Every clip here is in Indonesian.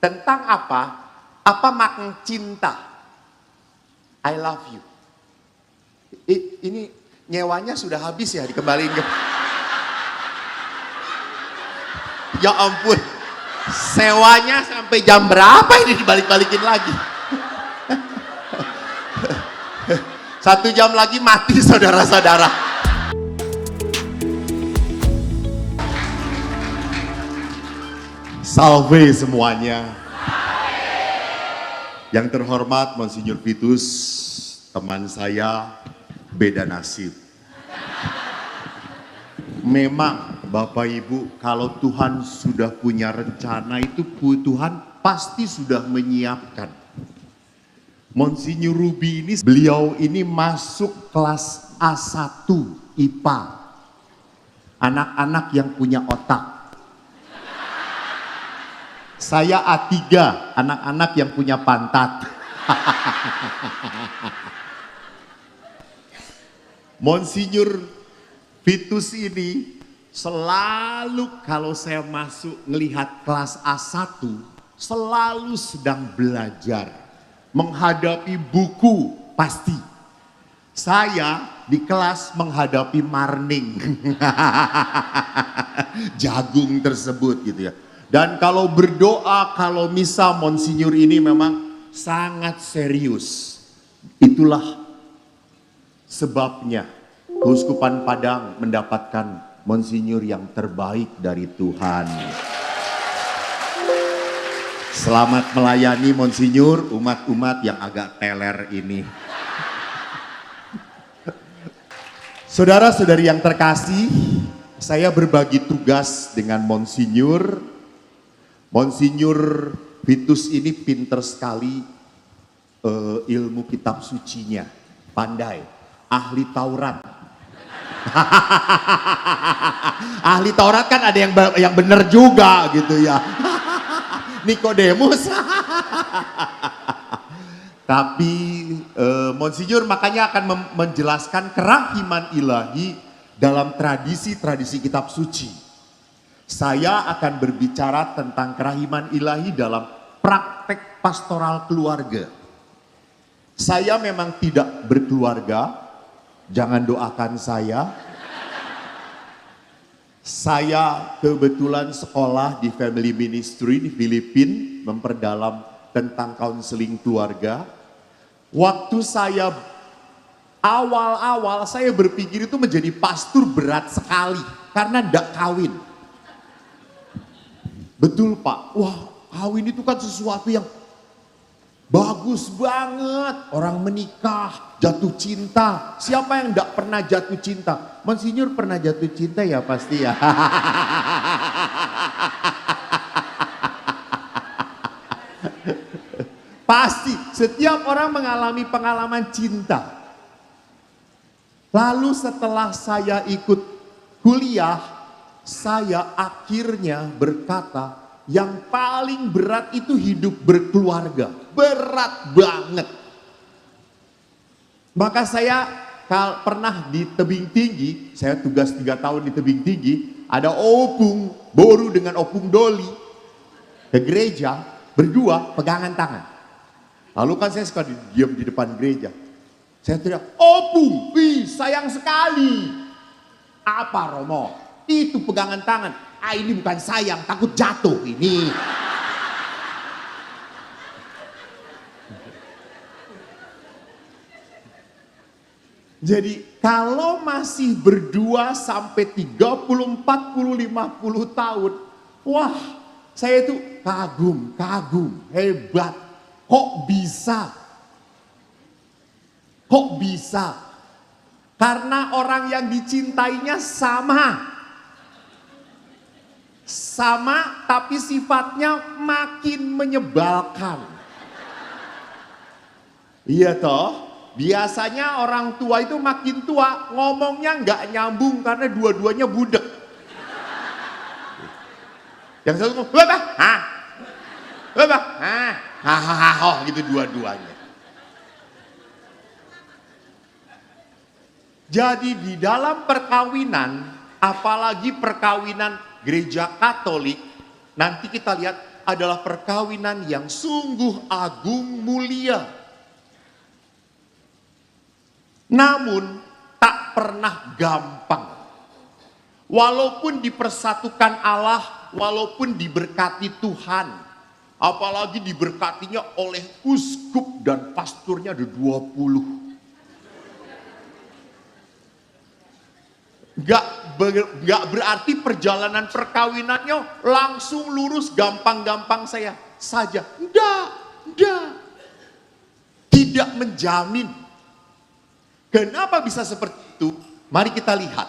Tentang apa? Apa makna cinta? I love you. Ini nyewanya sudah habis ya, dikembaliin ke... Ya ampun, sewanya sampai jam berapa ini dibalik-balikin lagi? 1 jam lagi mati saudara-saudara. Salve semuanya. Yang terhormat Monsinyur Vitus, teman saya beda nasib. Memang Bapak Ibu, kalau Tuhan sudah punya rencana itu Tuhan pasti sudah menyiapkan. Monsinyur Ruby ini, beliau ini masuk kelas A1 IPA. Anak-anak yang punya otak. Saya A3, anak-anak yang punya pantat. Monsinyur Vitus ini selalu kalau saya masuk ngelihat kelas A1, selalu sedang belajar. Menghadapi buku pasti. Saya di kelas menghadapi marning. Jagung tersebut gitu ya. Dan kalau berdoa, kalau misa, Monsinyur ini memang sangat serius. Itulah sebabnya Keuskupan Padang mendapatkan Monsinyur yang terbaik dari Tuhan. Selamat melayani Monsinyur, umat-umat yang agak teler ini. Saudara-saudari yang terkasih, saya berbagi tugas dengan Monsinyur. Monsinyur Vitus ini pinter sekali ilmu kitab sucinya, pandai, ahli Taurat. Ahli Taurat kan ada yang benar juga gitu ya. Nikodemus. Tapi Monsinyur makanya akan menjelaskan kerahiman ilahi dalam tradisi-tradisi kitab suci. Saya akan berbicara tentang kerahiman ilahi dalam praktek pastoral keluarga. Saya memang tidak berkeluarga, jangan doakan saya. Saya kebetulan sekolah di Family Ministry di Filipina, memperdalam tentang counseling keluarga. Waktu saya awal-awal saya berpikir itu menjadi pastor berat sekali karena tidak kawin. Betul Pak, wah kawin itu kan sesuatu yang bagus banget. Orang menikah, jatuh cinta. Siapa yang tidak pernah jatuh cinta? Monsinyur pernah jatuh cinta ya pasti ya. Pasti, setiap orang mengalami pengalaman cinta. Lalu setelah saya ikut kuliah, saya akhirnya berkata, yang paling berat itu hidup berkeluarga. Berat banget. Maka saya pernah di tebing tinggi, saya tugas 3 tahun di tebing tinggi, ada opung boru dengan opung doli ke gereja, berdua pegangan tangan. Lalu kan saya suka diam di depan gereja. Saya teriak, opung, wih sayang sekali. Apa Romo? Itu pegangan tangan. Ah ini bukan sayang, takut jatuh ini. Jadi kalau masih berdua sampai 30, 40, 50 tahun. Wah saya itu kagum, hebat. Kok bisa? Kok bisa? Karena orang yang dicintainya sama. Sama tapi sifatnya makin menyebalkan. Iya toh? Biasanya orang tua itu makin tua ngomongnya nggak nyambung karena dua-duanya budek. Yang satu ngomong, "Bapak, hah? Bapak, hah? Hahaha," gitu dua-duanya. Jadi di dalam perkawinan, apalagi perkawinan gereja Katolik, nanti kita lihat adalah perkawinan yang sungguh agung mulia. Namun tak pernah gampang. Walaupun dipersatukan Allah, walaupun diberkati Tuhan, apalagi diberkatinya oleh uskup dan pasturnya ada 20. Gak berarti perjalanan perkawinannya langsung lurus gampang-gampang saja. Enggak. Tidak menjamin. Kenapa bisa seperti itu? Mari kita lihat.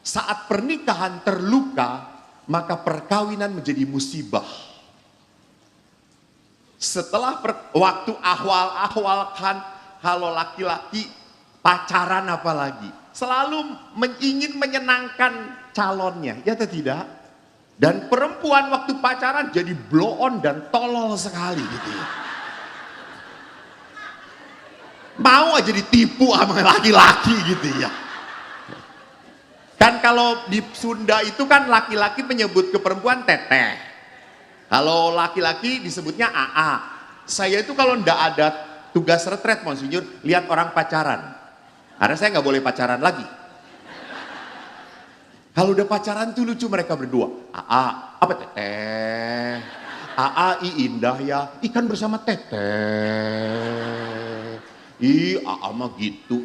Saat pernikahan terluka, maka perkawinan menjadi musibah. Setelah waktu awal-awal kan, kalau laki-laki pacaran apalagi, selalu ingin menyenangkan calonnya, ya atau tidak? Dan perempuan waktu pacaran jadi blow on dan tolol sekali gitu ya. Mau aja ditipu sama laki-laki gitu ya. Kan kalau di Sunda itu kan laki-laki menyebut ke perempuan teteh. Kalau laki-laki disebutnya AA. Saya itu kalau ndak ada tugas retret Monsinyur, lihat orang pacaran. Karena saya nggak boleh pacaran lagi. Kalau udah pacaran tuh lucu mereka berdua. AA, apa teteh? AA, indah ya. Ikan bersama teteh. AA mah gitu,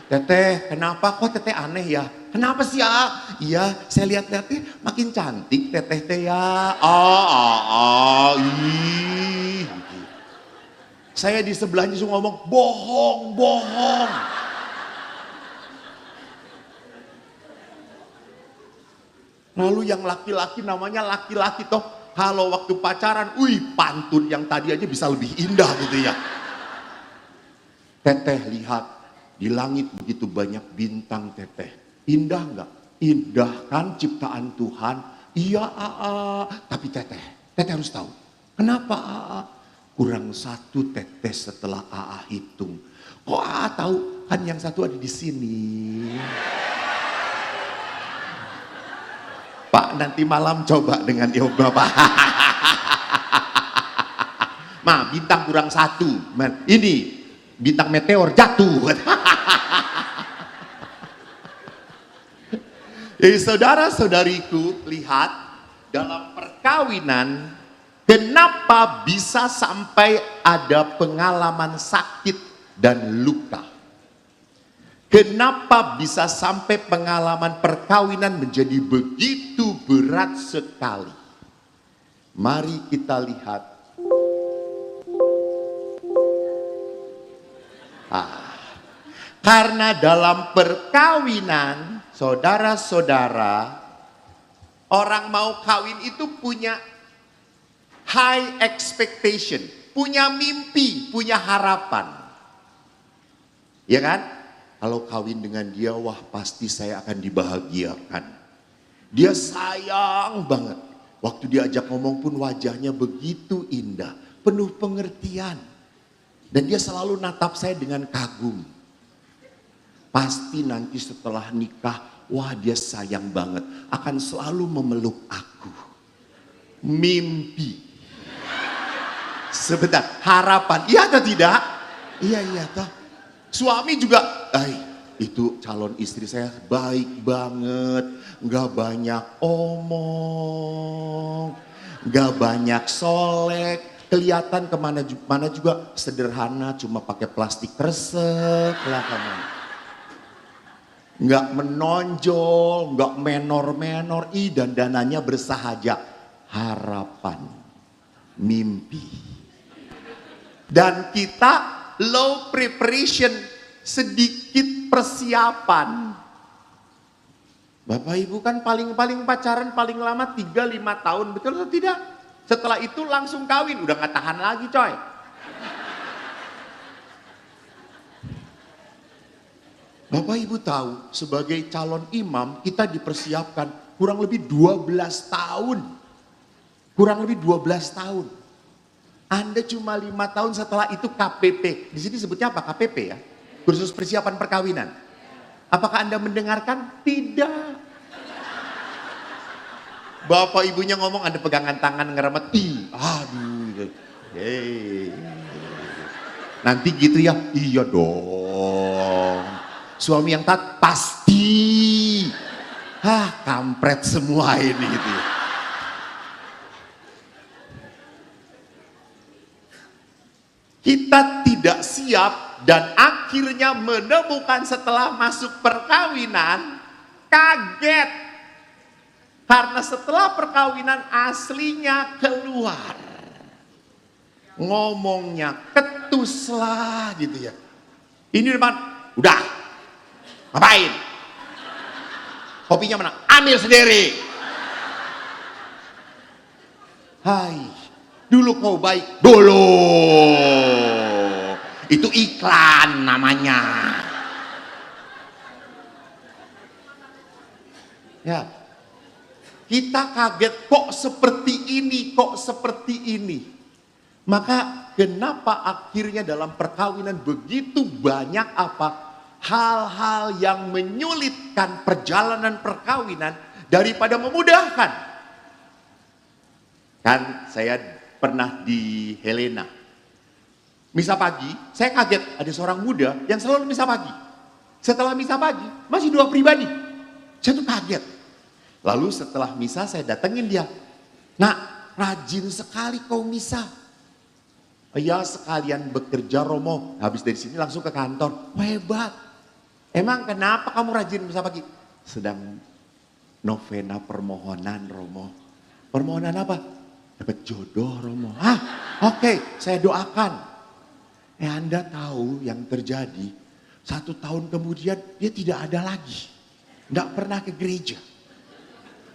Teteh, kenapa kok teteh aneh ya? Kenapa sih AA? Iya, saya lihat teteh makin cantik teteh teh ya. Saya di sebelahnya suka ngomong, bohong. Lalu yang laki-laki namanya laki-laki toh. Kalau waktu pacaran, pantun yang tadi aja bisa lebih indah gitu ya. Teteh lihat, di langit begitu banyak bintang teteh. Indah enggak? Indah kan ciptaan Tuhan. Iya tapi teteh harus tahu. Kenapa kurang satu tetes setelah hitung. Kok tahu? Kan yang satu ada di sini. Pak nanti malam coba dengan Bapak. Bintang kurang satu. Ini bintang meteor jatuh. Saudara-saudariku, lihat dalam perkawinan kenapa bisa sampai ada pengalaman sakit dan luka. Kenapa bisa sampai pengalaman perkawinan menjadi begitu berat sekali. Mari kita lihat. Karena dalam perkawinan, saudara-saudara, orang mau kawin itu punya high expectation, punya mimpi, punya harapan. Ya kan? Kalau kawin dengan dia, wah pasti saya akan dibahagiakan. Dia sayang banget. Waktu diajak ngomong pun wajahnya begitu indah, penuh pengertian. Dan dia selalu natap saya dengan kagum. Pasti nanti setelah nikah, wah dia sayang banget. Akan selalu memeluk aku. Mimpi. Sebentar, harapan. Iya atau tidak? Iya toh. Suami juga, itu calon istri saya baik banget. Gak banyak omong. Gak banyak solek. Kelihatan kemana juga sederhana, cuma pakai plastik kresek lah kamu. Nggak menonjol, nggak menor-menor, dandanannya bersahaja. Harapan, mimpi. Dan kita low preparation, sedikit persiapan. Bapak Ibu kan paling pacaran paling lama 3-5 tahun, betul atau tidak? Setelah itu langsung kawin, udah gak tahan lagi coy. Bapak Ibu tahu, sebagai calon imam kita dipersiapkan kurang lebih 12 tahun. Kurang lebih 12 tahun. Anda cuma 5 tahun setelah itu KPP. Di sini sebutnya apa? KPP ya? Kursus persiapan perkawinan. Apakah Anda mendengarkan? Tidak. Bapak ibunya ngomong ada pegangan tangan ngeremet. Aduh. Hey. Nanti gitu ya? Iya dong. Suami yang taat pasti. Kampret semua ini gitu ya. Kita tidak siap dan akhirnya menemukan setelah masuk perkawinan kaget. Karena setelah perkawinan aslinya keluar. Ngomongnya ketus lah gitu ya. Ini depan, udah. Ngapain? Kopinya mana? Ambil sendiri. Hai, dulu kau baik. Dulu. Itu iklan namanya. Ya. Kita kaget kok seperti ini, kok seperti ini. Maka kenapa akhirnya dalam perkawinan begitu banyak hal-hal yang menyulitkan perjalanan perkawinan daripada memudahkan. Kan saya pernah di Helena. Misa pagi, saya kaget ada seorang muda yang selalu misa pagi. Setelah misa pagi, masih doa pribadi. Saya tuh kaget. Lalu setelah misa saya datengin dia. Nak, rajin sekali kau misa. Ya sekalian bekerja Romo. Habis dari sini langsung ke kantor. Hebat. Emang kenapa kamu rajin misa pagi? Sedang novena permohonan Romo. Permohonan apa? Dapat jodoh Romo. Oke, saya doakan. Anda tahu yang terjadi. 1 tahun kemudian dia tidak ada lagi. Tidak pernah ke gereja.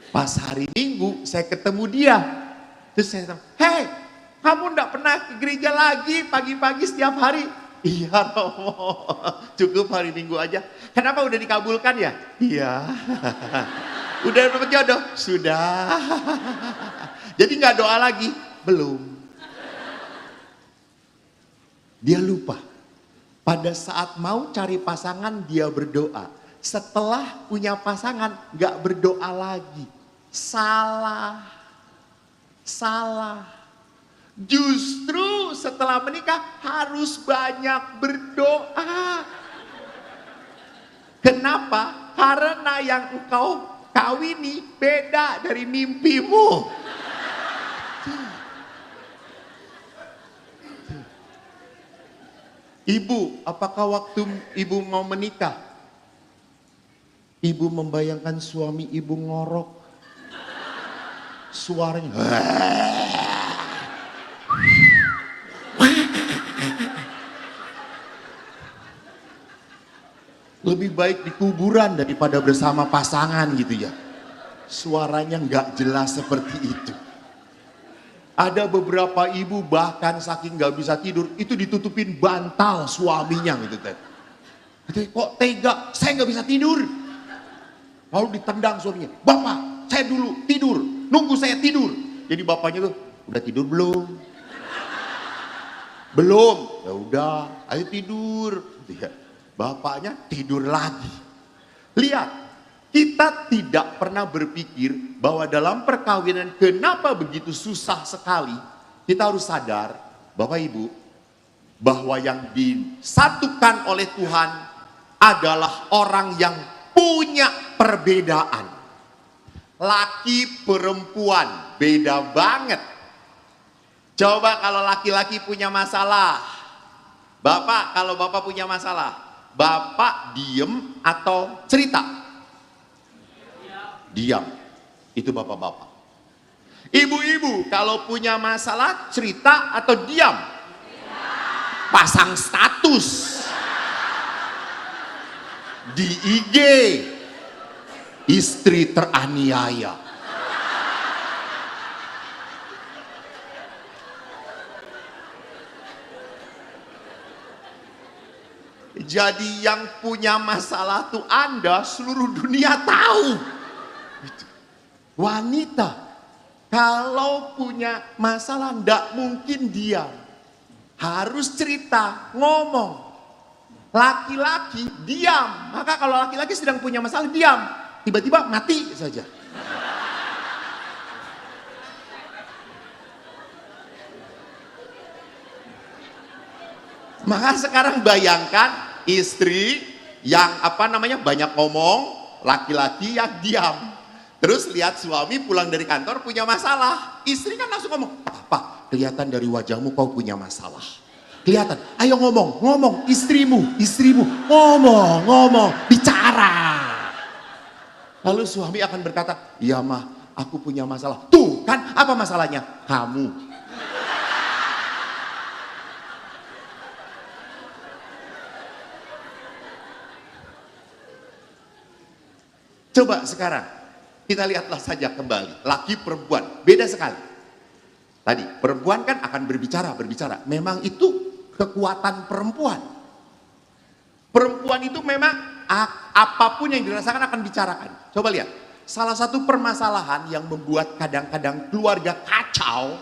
Pas hari Minggu saya ketemu dia. Terus saya bilang, hei kamu enggak pernah ke gereja lagi pagi-pagi setiap hari. Iya Romo, cukup hari Minggu aja. Kenapa udah dikabulkan ya? Iya. Udah dapat jodoh? Sudah. Jadi nggak doa lagi? Belum. Dia lupa. Pada saat mau cari pasangan dia berdoa. Setelah punya pasangan nggak berdoa lagi. Salah. Justru setelah menikah harus banyak berdoa. Kenapa? Karena yang engkau kawini beda dari mimpimu. Ibu, apakah waktu ibu mau menikah, ibu membayangkan suami ibu ngorok? Suaranya lebih baik di kuburan daripada bersama pasangan gitu ya. Suaranya nggak jelas seperti itu. Ada beberapa ibu bahkan saking nggak bisa tidur itu ditutupin bantal suaminya gitu teh. Kok tega? Saya nggak bisa tidur. Lalu ditendang suaminya. Bapak, saya dulu tidur. Nunggu saya tidur. Jadi bapaknya tuh, udah tidur belum? Belum. Ya udah, ayo tidur. Bapaknya tidur lagi. Lihat, kita tidak pernah berpikir bahwa dalam perkawinan kenapa begitu susah sekali. Kita harus sadar, Bapak Ibu, bahwa yang disatukan oleh Tuhan adalah orang yang punya perbedaan. Laki perempuan beda banget. Coba kalau laki-laki punya masalah. Bapak, kalau bapak punya masalah, bapak diem atau cerita? Diam. Itu bapak-bapak. Ibu-ibu kalau punya masalah cerita atau diam? Pasang status di IG. Istri teraniaya. Jadi yang punya masalah tuh Anda, seluruh dunia tahu. Wanita kalau punya masalah ndak mungkin diam. Harus cerita, ngomong. Laki-laki diam. Maka kalau laki-laki sedang punya masalah diam. Tiba-tiba mati saja. Maka sekarang bayangkan istri yang banyak ngomong, laki-laki yang diam. Terus lihat suami pulang dari kantor punya masalah. Istri kan langsung ngomong, "Apa? Kelihatan dari wajahmu kau punya masalah. Kelihatan. Ayo ngomong, istrimu, ngomong, bicara." Lalu suami akan berkata, "Iya mah, aku punya masalah." Tuh kan, apa masalahnya? Kamu. Coba sekarang, kita lihatlah saja kembali. Laki perempuan, beda sekali. Tadi, perempuan kan akan berbicara. Memang itu kekuatan perempuan. Perempuan itu memang apapun yang dirasakan akan bicarakan. Coba lihat, salah satu permasalahan yang membuat kadang-kadang keluarga kacau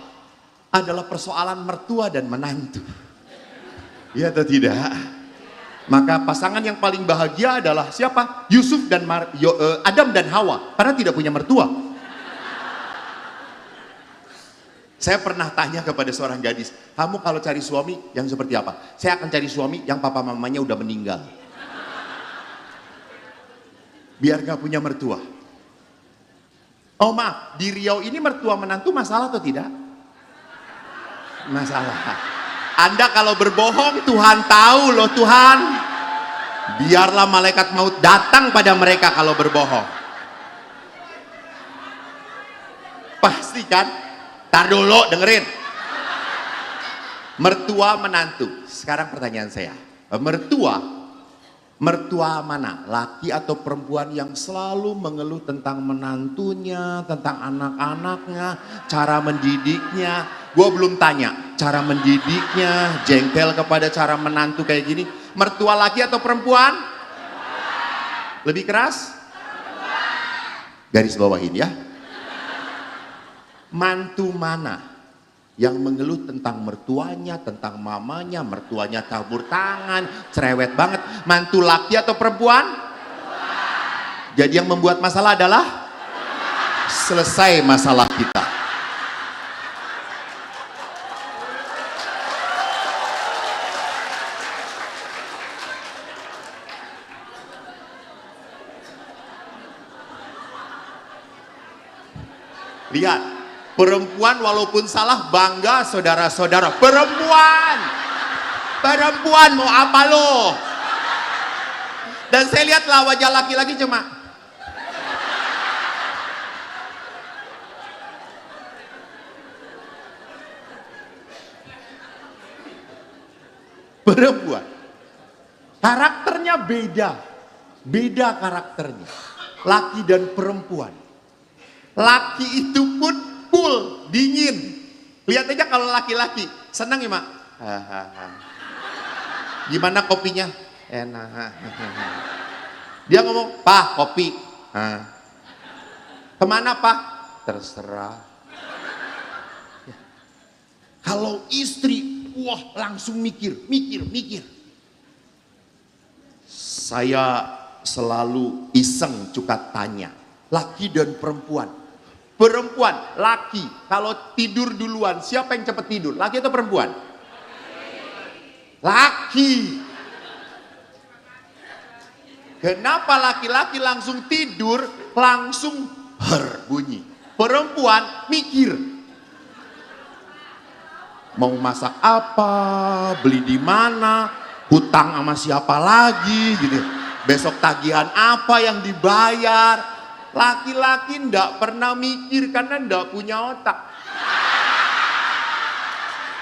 adalah persoalan mertua dan menantu. Iya atau tidak? Maka pasangan yang paling bahagia adalah siapa? Yusuf dan Adam dan Hawa, karena tidak punya mertua. Saya pernah tanya kepada seorang gadis, "Kamu kalau cari suami yang seperti apa?" "Saya akan cari suami yang papa mamanya udah meninggal. Biar gak punya mertua." Oh maaf, di Riau ini mertua menantu masalah atau tidak? Masalah. Anda kalau berbohong, Tuhan tahu loh Tuhan. Biarlah malaikat maut datang pada mereka kalau berbohong. Pasti kan? Tar dulu dengerin. Mertua menantu. Sekarang pertanyaan saya. Mertua mana? Laki atau perempuan yang selalu mengeluh tentang menantunya, tentang anak-anaknya, cara mendidiknya. Gue belum tanya, cara mendidiknya, jengkel kepada cara menantu kayak gini. Mertua laki atau perempuan? Lebih keras? Garis bawahin ya. Mantu mana yang mengeluh tentang mertuanya, tentang mamanya, mertuanya tabur tangan, cerewet banget. Mantu laki atau perempuan? Jadi yang membuat masalah adalah selesai masalah kita. Lihat, perempuan walaupun salah bangga saudara-saudara. Perempuan mau apa lo? Dan saya lihatlah wajah laki-laki cuma perempuan. Karakternya beda karakternya. Laki dan perempuan. Laki itu pun cool, dingin. Lihat aja kalau laki-laki, senang ya mak. Gimana kopinya? Enak. Dia ngomong, "Pak, kopi." Kemana Pak? Terserah. Kalau istri, wah langsung mikir. Saya selalu iseng suka tanya, laki dan perempuan. Perempuan, laki, kalau tidur duluan, siapa yang cepat tidur? Laki atau perempuan? Laki. Kenapa laki-laki langsung tidur, langsung bunyi? Perempuan mikir. Mau masak apa, beli di mana, hutang sama siapa lagi gitu. Besok tagihan apa yang dibayar. Laki-laki ndak pernah mikir karena ndak punya otak.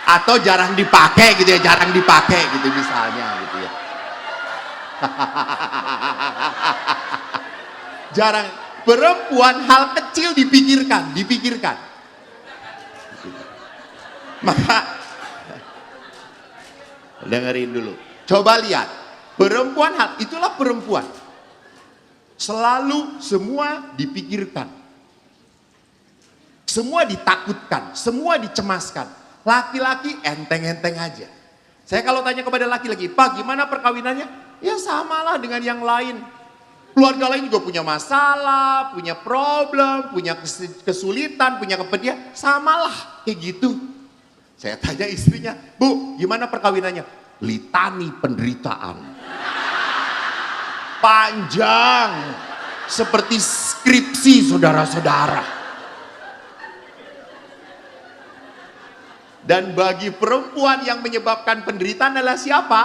Atau jarang dipakai gitu ya, misalnya gitu ya. Jarang. Perempuan hal kecil dipikirkan. Maka dengerin dulu. Coba lihat. Perempuan itulah perempuan. Selalu semua dipikirkan. Semua ditakutkan, semua dicemaskan. Laki-laki enteng-enteng aja. Saya kalau tanya kepada laki-laki, "Pak, gimana perkawinannya?" Ya samalah dengan yang lain. Keluarga lain juga punya masalah, punya problem, punya kesulitan, punya kepedihan. Samalah kayak gitu. Saya tanya istrinya, "Bu, gimana perkawinannya?" litani penderitaan. Panjang, seperti skripsi saudara-saudara. Dan bagi perempuan yang menyebabkan penderitaan adalah siapa?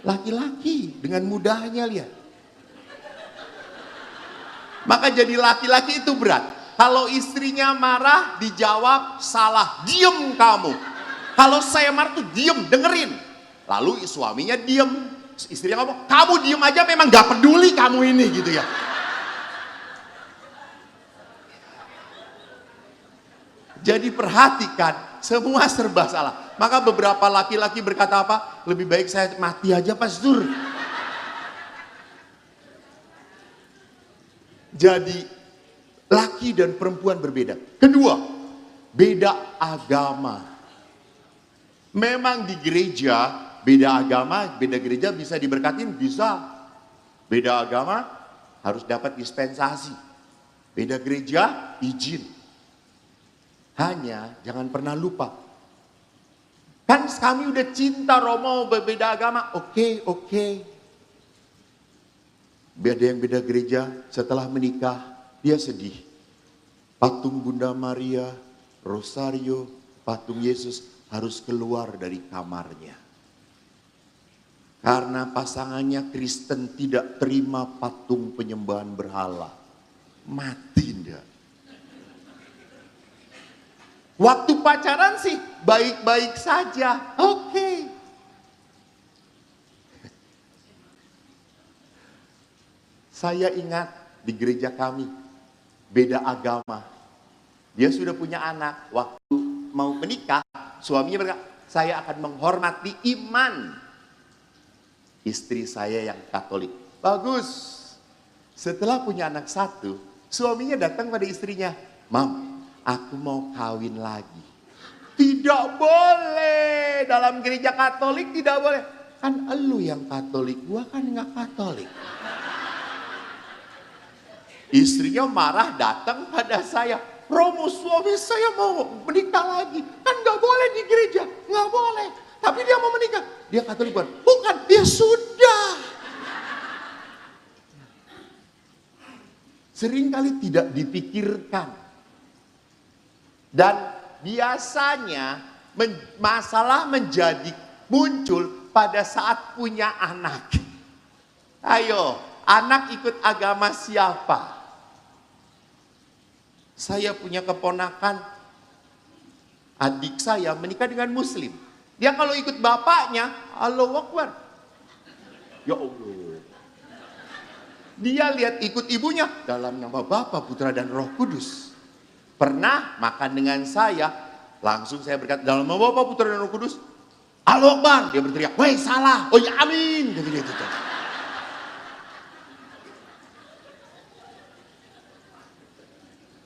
Laki-laki, dengan mudahnya lihat. Maka jadi laki-laki itu berat. Kalau istrinya marah, dijawab salah, diem kamu. Kalau saya marah tuh diem, dengerin. Lalu suaminya diem, istrinya ngomong, kamu diem aja, memang gak peduli kamu ini gitu ya. Jadi perhatikan, semua serba salah. Maka beberapa laki-laki berkata apa? Lebih baik saya mati aja pastor. Jadi laki dan perempuan berbeda. Kedua, beda agama. Memang di gereja, beda agama, beda gereja bisa diberkatin, bisa. Beda agama harus dapat dispensasi. Beda gereja, izin. Hanya jangan pernah lupa. Kan kami udah cinta Romo berbeda agama. Oke. Ada yang beda gereja, setelah menikah, dia sedih. Patung Bunda Maria, Rosario, patung Yesus harus keluar dari kamarnya. Karena pasangannya Kristen tidak terima patung penyembahan berhala. Mati ndak. Waktu pacaran sih baik-baik saja. Oke. Saya ingat di gereja kami, beda agama. Dia sudah punya anak, waktu mau menikah, suaminya berkata, saya akan menghormati iman istri saya yang Katolik. Bagus. Setelah punya anak satu, suaminya datang pada istrinya, Mam, aku mau kawin lagi. Tidak boleh, dalam gereja Katolik tidak boleh. Kan elu yang Katolik, gua kan nggak Katolik. Istrinya marah datang pada saya. Romo, suami saya mau menikah lagi. Kan gak boleh di gereja. Gak boleh. Tapi dia mau menikah. Dia Katolik bukan? Bukan, dia sudah. Seringkali tidak dipikirkan. Dan biasanya masalah menjadi muncul pada saat punya anak. Ayo, anak ikut agama siapa? Saya punya keponakan, adik saya menikah dengan muslim. Dia kalau ikut bapaknya, Allahu Akbar. Ya Allah. Dia lihat ikut ibunya, dalam nama Bapa, Putra dan Roh Kudus. Pernah makan dengan saya, langsung saya berkata, dalam nama Bapa, Putra dan Roh Kudus, Allahu Akbar. Dia berteriak, woi salah, oh ya amin. Kata dia gitu.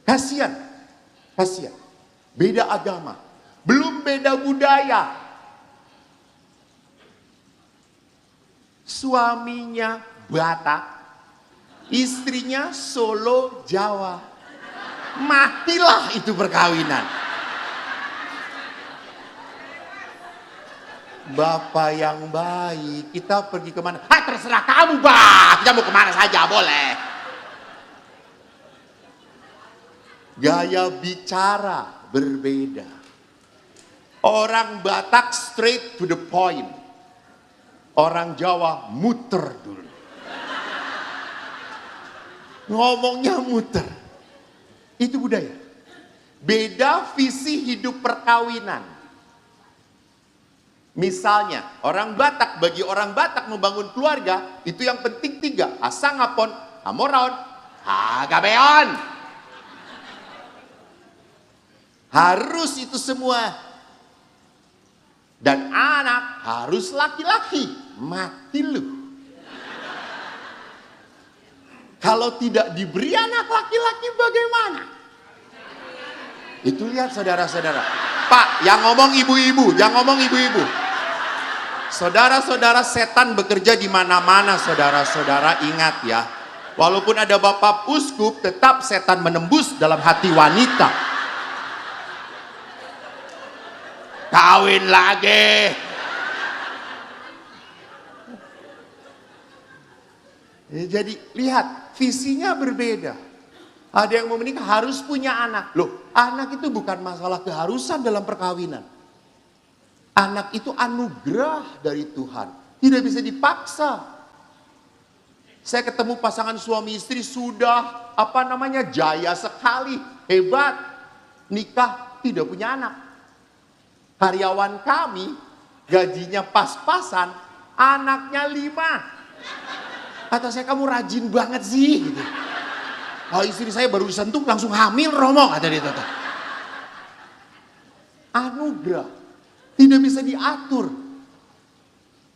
Kasihan. Beda agama. Belum beda budaya. Suaminya Batak. Istrinya Solo, Jawa. Matilah itu perkawinan. Bapak yang baik, kita pergi kemana? Terserah kamu, Pak. Kita mau kemana saja, boleh. Gaya bicara berbeda. Orang Batak straight to the point. Orang Jawa muter dulu. Ngomongnya muter. Itu budaya. Beda visi hidup perkawinan. Misalnya, orang Batak, bagi orang Batak membangun keluarga, itu yang penting 3. Asangapon, Hamoraon, Hagabeon. Harus itu semua. Dan anak harus laki-laki. Mati lu. Kalau tidak diberi anak laki-laki bagaimana? Itu lihat saudara-saudara. Pak, yang ngomong ibu-ibu, jangan ngomong ibu-ibu. Saudara-saudara, setan bekerja di mana-mana, saudara-saudara, ingat ya. Walaupun ada bapak uskup, tetap setan menembus dalam hati wanita. Kawin lagi. Jadi lihat, visinya berbeda. Ada yang mau menikah harus punya anak. Loh, anak itu bukan masalah keharusan dalam perkawinan. Anak itu anugerah dari Tuhan. Tidak bisa dipaksa. Saya ketemu pasangan suami istri sudah jaya sekali, hebat. Nikah tidak punya anak. Karyawan kami gajinya pas-pasan, anaknya 5. Kata saya, kamu rajin banget sih gitu. Oh, istri saya baru disentuh langsung hamil Romo, kata dia. Anugerah tidak bisa diatur.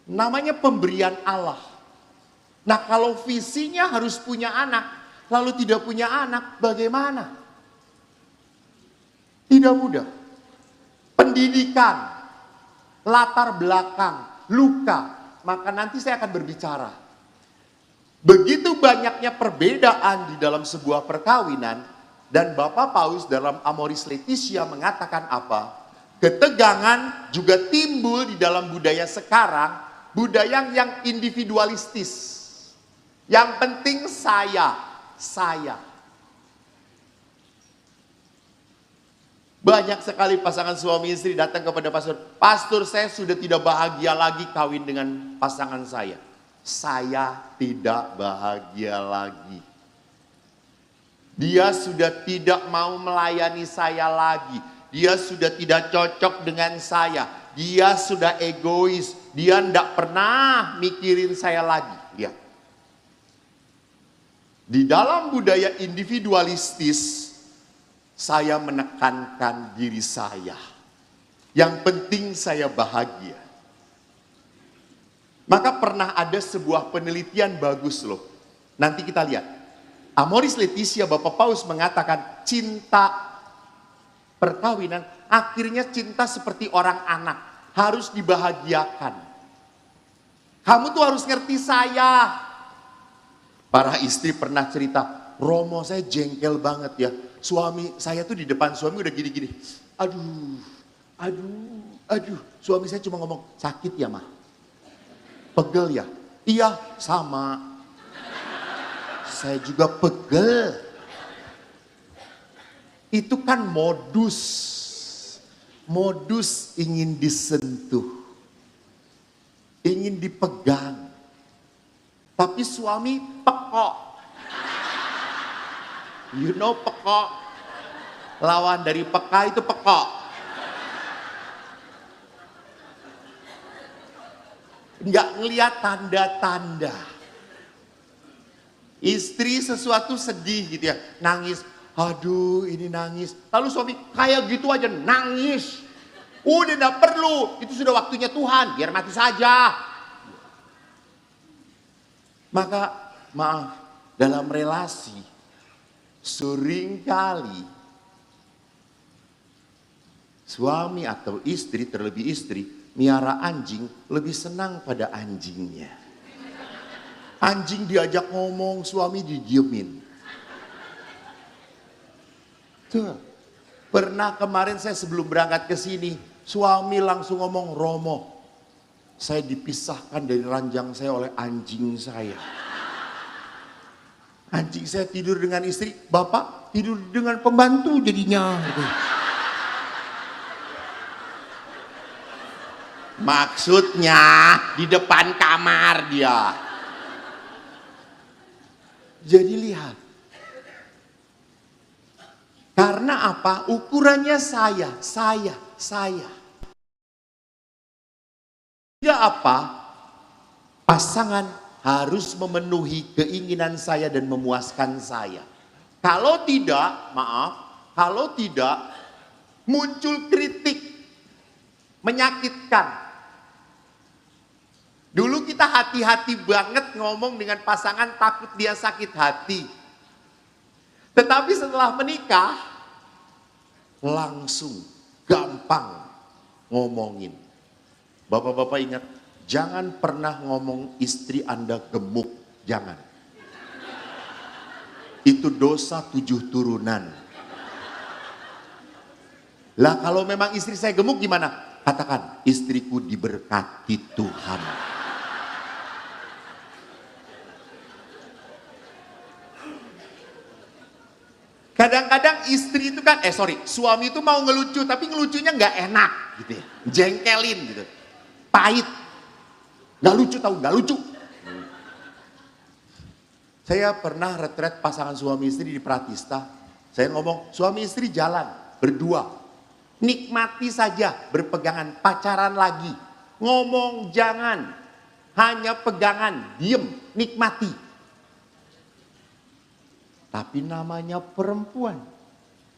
Namanya pemberian Allah. Nah, kalau visinya harus punya anak, lalu tidak punya anak, bagaimana? Tidak mudah. Pendidikan, latar belakang, luka, maka nanti saya akan berbicara. Begitu banyaknya perbedaan di dalam sebuah perkawinan, dan Bapak Paus dalam Amoris Laetitia mengatakan apa? Ketegangan juga timbul di dalam budaya sekarang, budaya yang individualistis. Yang penting saya. Banyak sekali pasangan suami istri datang kepada pastor. Pastor, saya sudah tidak bahagia lagi kawin dengan pasangan saya. Saya tidak bahagia lagi. Dia sudah tidak mau melayani saya lagi. Dia sudah tidak cocok dengan saya. Dia sudah egois. Dia tidak pernah mikirin saya lagi. Lihat. Di dalam budaya individualistis, saya menekankan diri saya. Yang penting saya bahagia. Maka pernah ada sebuah penelitian bagus loh. Nanti kita lihat. Amoris Laetitia Bapak Paus mengatakan cinta perkawinan akhirnya cinta seperti orang anak. Harus dibahagiakan. Kamu tuh harus ngerti saya. Para istri pernah cerita, Romo saya jengkel banget ya. Suami saya tuh di depan suami udah gini-gini. Aduh. Suami saya cuma ngomong, sakit ya mah? Pegel ya? Iya, sama. Saya juga pegel. Itu kan modus ingin disentuh. Ingin dipegang. Tapi suami pekok. You know pekok. Lawan dari peka itu pekok. Nggak ngeliat tanda-tanda. Istri sesuatu sedih gitu ya. Nangis. Aduh ini nangis. Lalu suami kayak gitu aja nangis. Udah nggak perlu. Itu sudah waktunya Tuhan. Biar mati saja. Maka maaf, dalam relasi seringkali suami atau istri, terlebih istri, miara anjing lebih senang pada anjingnya. Anjing diajak ngomong, suami didiemin. Tuh, pernah kemarin saya sebelum berangkat ke sini, suami langsung ngomong, Romo, saya dipisahkan dari ranjang saya oleh anjing saya. Anjing saya tidur dengan istri, bapak tidur dengan pembantu jadinya. Maksudnya di depan kamar dia. Jadi lihat. Karena apa? Ukurannya saya. Ya apa? Pasangan harus memenuhi keinginan saya dan memuaskan saya. Kalau tidak, muncul kritik, menyakitkan. Dulu kita hati-hati banget ngomong dengan pasangan, takut dia sakit hati. Tetapi setelah menikah, langsung gampang ngomongin. Bapak-bapak ingat, jangan pernah ngomong istri Anda gemuk, jangan. Itu dosa 7 turunan. Lah kalau memang istri saya gemuk gimana? Katakan, istriku diberkati Tuhan. istri itu kan, suami itu mau ngelucu, tapi ngelucunya nggak enak gitu ya. Jengkelin gitu. Pahit. Nggak lucu tahu, nggak lucu. Saya pernah retret pasangan suami istri di Pratista. Saya ngomong, suami istri jalan, berdua. Nikmati saja berpegangan, pacaran lagi. Ngomong jangan, hanya pegangan, diem, nikmati. Tapi namanya perempuan,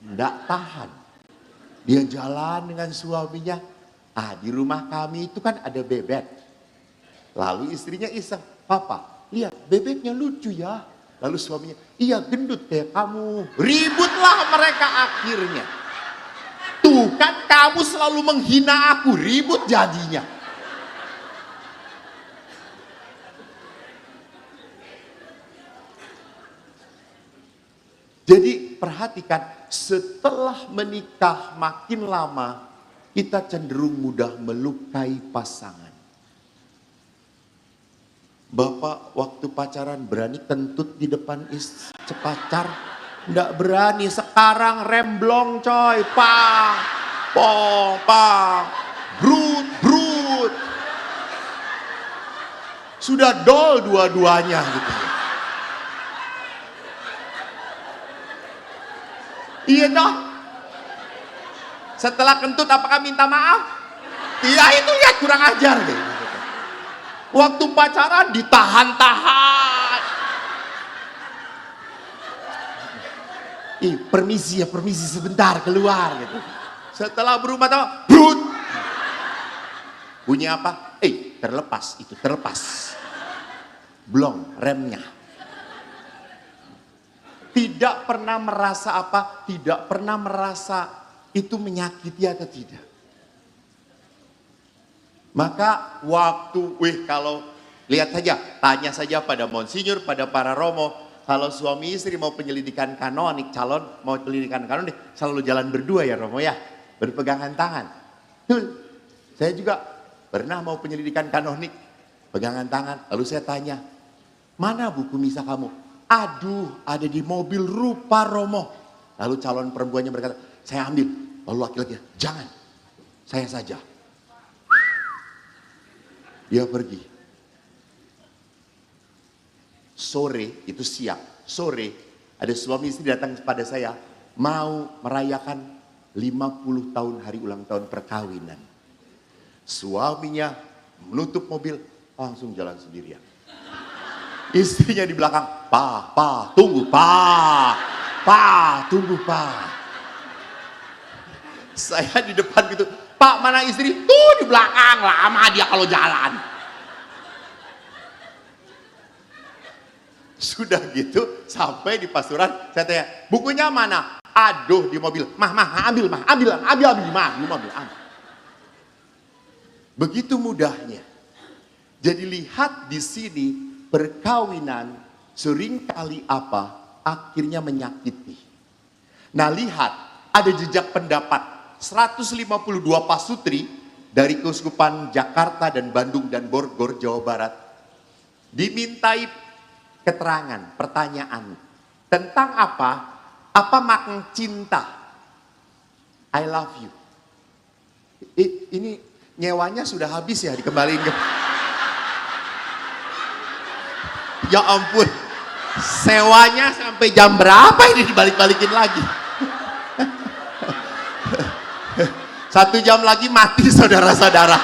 enggak tahan. Dia jalan dengan suaminya. Di rumah kami itu kan ada bebek. Lalu istrinya iseng, papa, lihat bebeknya lucu ya. Lalu suaminya, iya gendut kayak kamu. Ributlah mereka akhirnya. Tuh kan kamu selalu menghina aku, ribut jadinya. Jadi perhatikan, setelah menikah makin lama, kita cenderung mudah melukai pasangan. Bapak waktu pacaran berani kentut di depan pacar? Nggak berani, sekarang remblong coy, pang, pong, pang, brut, brut. Sudah dol dua-duanya gitu. Iya dong. Setelah kentut apakah minta maaf? Iya itu lihat kurang ajar gitu. Waktu pacaran ditahan-tahan. Permisi sebentar keluar gitu. Setelah berumah tangga, brut. Bunyi apa? Terlepas. Blong remnya. Tidak pernah merasa apa? Tidak pernah merasa itu menyakiti atau tidak. Maka kalau lihat saja, tanya saja pada Monsinyur, pada para Romo, kalau suami istri mau penyelidikan kanonik, calon mau penyelidikan kanonik, selalu jalan berdua ya Romo ya, berpegangan tangan. Betul. Saya juga pernah mau penyelidikan kanonik, pegangan tangan, lalu saya tanya, mana buku misa kamu? Aduh, ada di mobil rupa Romo. Lalu calon perempuannya berkata, saya ambil. Lalu laki-laki, jangan, saya saja. Dia pergi. Sore, itu siang. Sore, ada suami istri datang kepada saya, mau merayakan 50 tahun hari ulang tahun perkawinan. Suaminya menutup mobil, langsung jalan sendirian. Istrinya di belakang, Pa, tunggu, Pa, tunggu, Pa. Saya di depan gitu, Pak mana istri? Tuh di belakang, lama dia kalau jalan. Sudah gitu, sampai di pasuran, saya tanya, bukunya mana? Aduh di mobil, ambil mobil. Begitu mudahnya. Jadi lihat di sini, perkawinan seringkali akhirnya menyakiti. Nah lihat, ada jejak pendapat 152 pasutri dari Keuskupan Jakarta dan Bandung dan Bogor, Jawa Barat, dimintai keterangan, pertanyaan tentang apa makna cinta. I love you. Ini nyewanya sudah habis ya, dikembaliin ke... Ya ampun, sewanya sampai jam berapa ini dibalik-balikin lagi? 1 jam lagi mati saudara-saudara.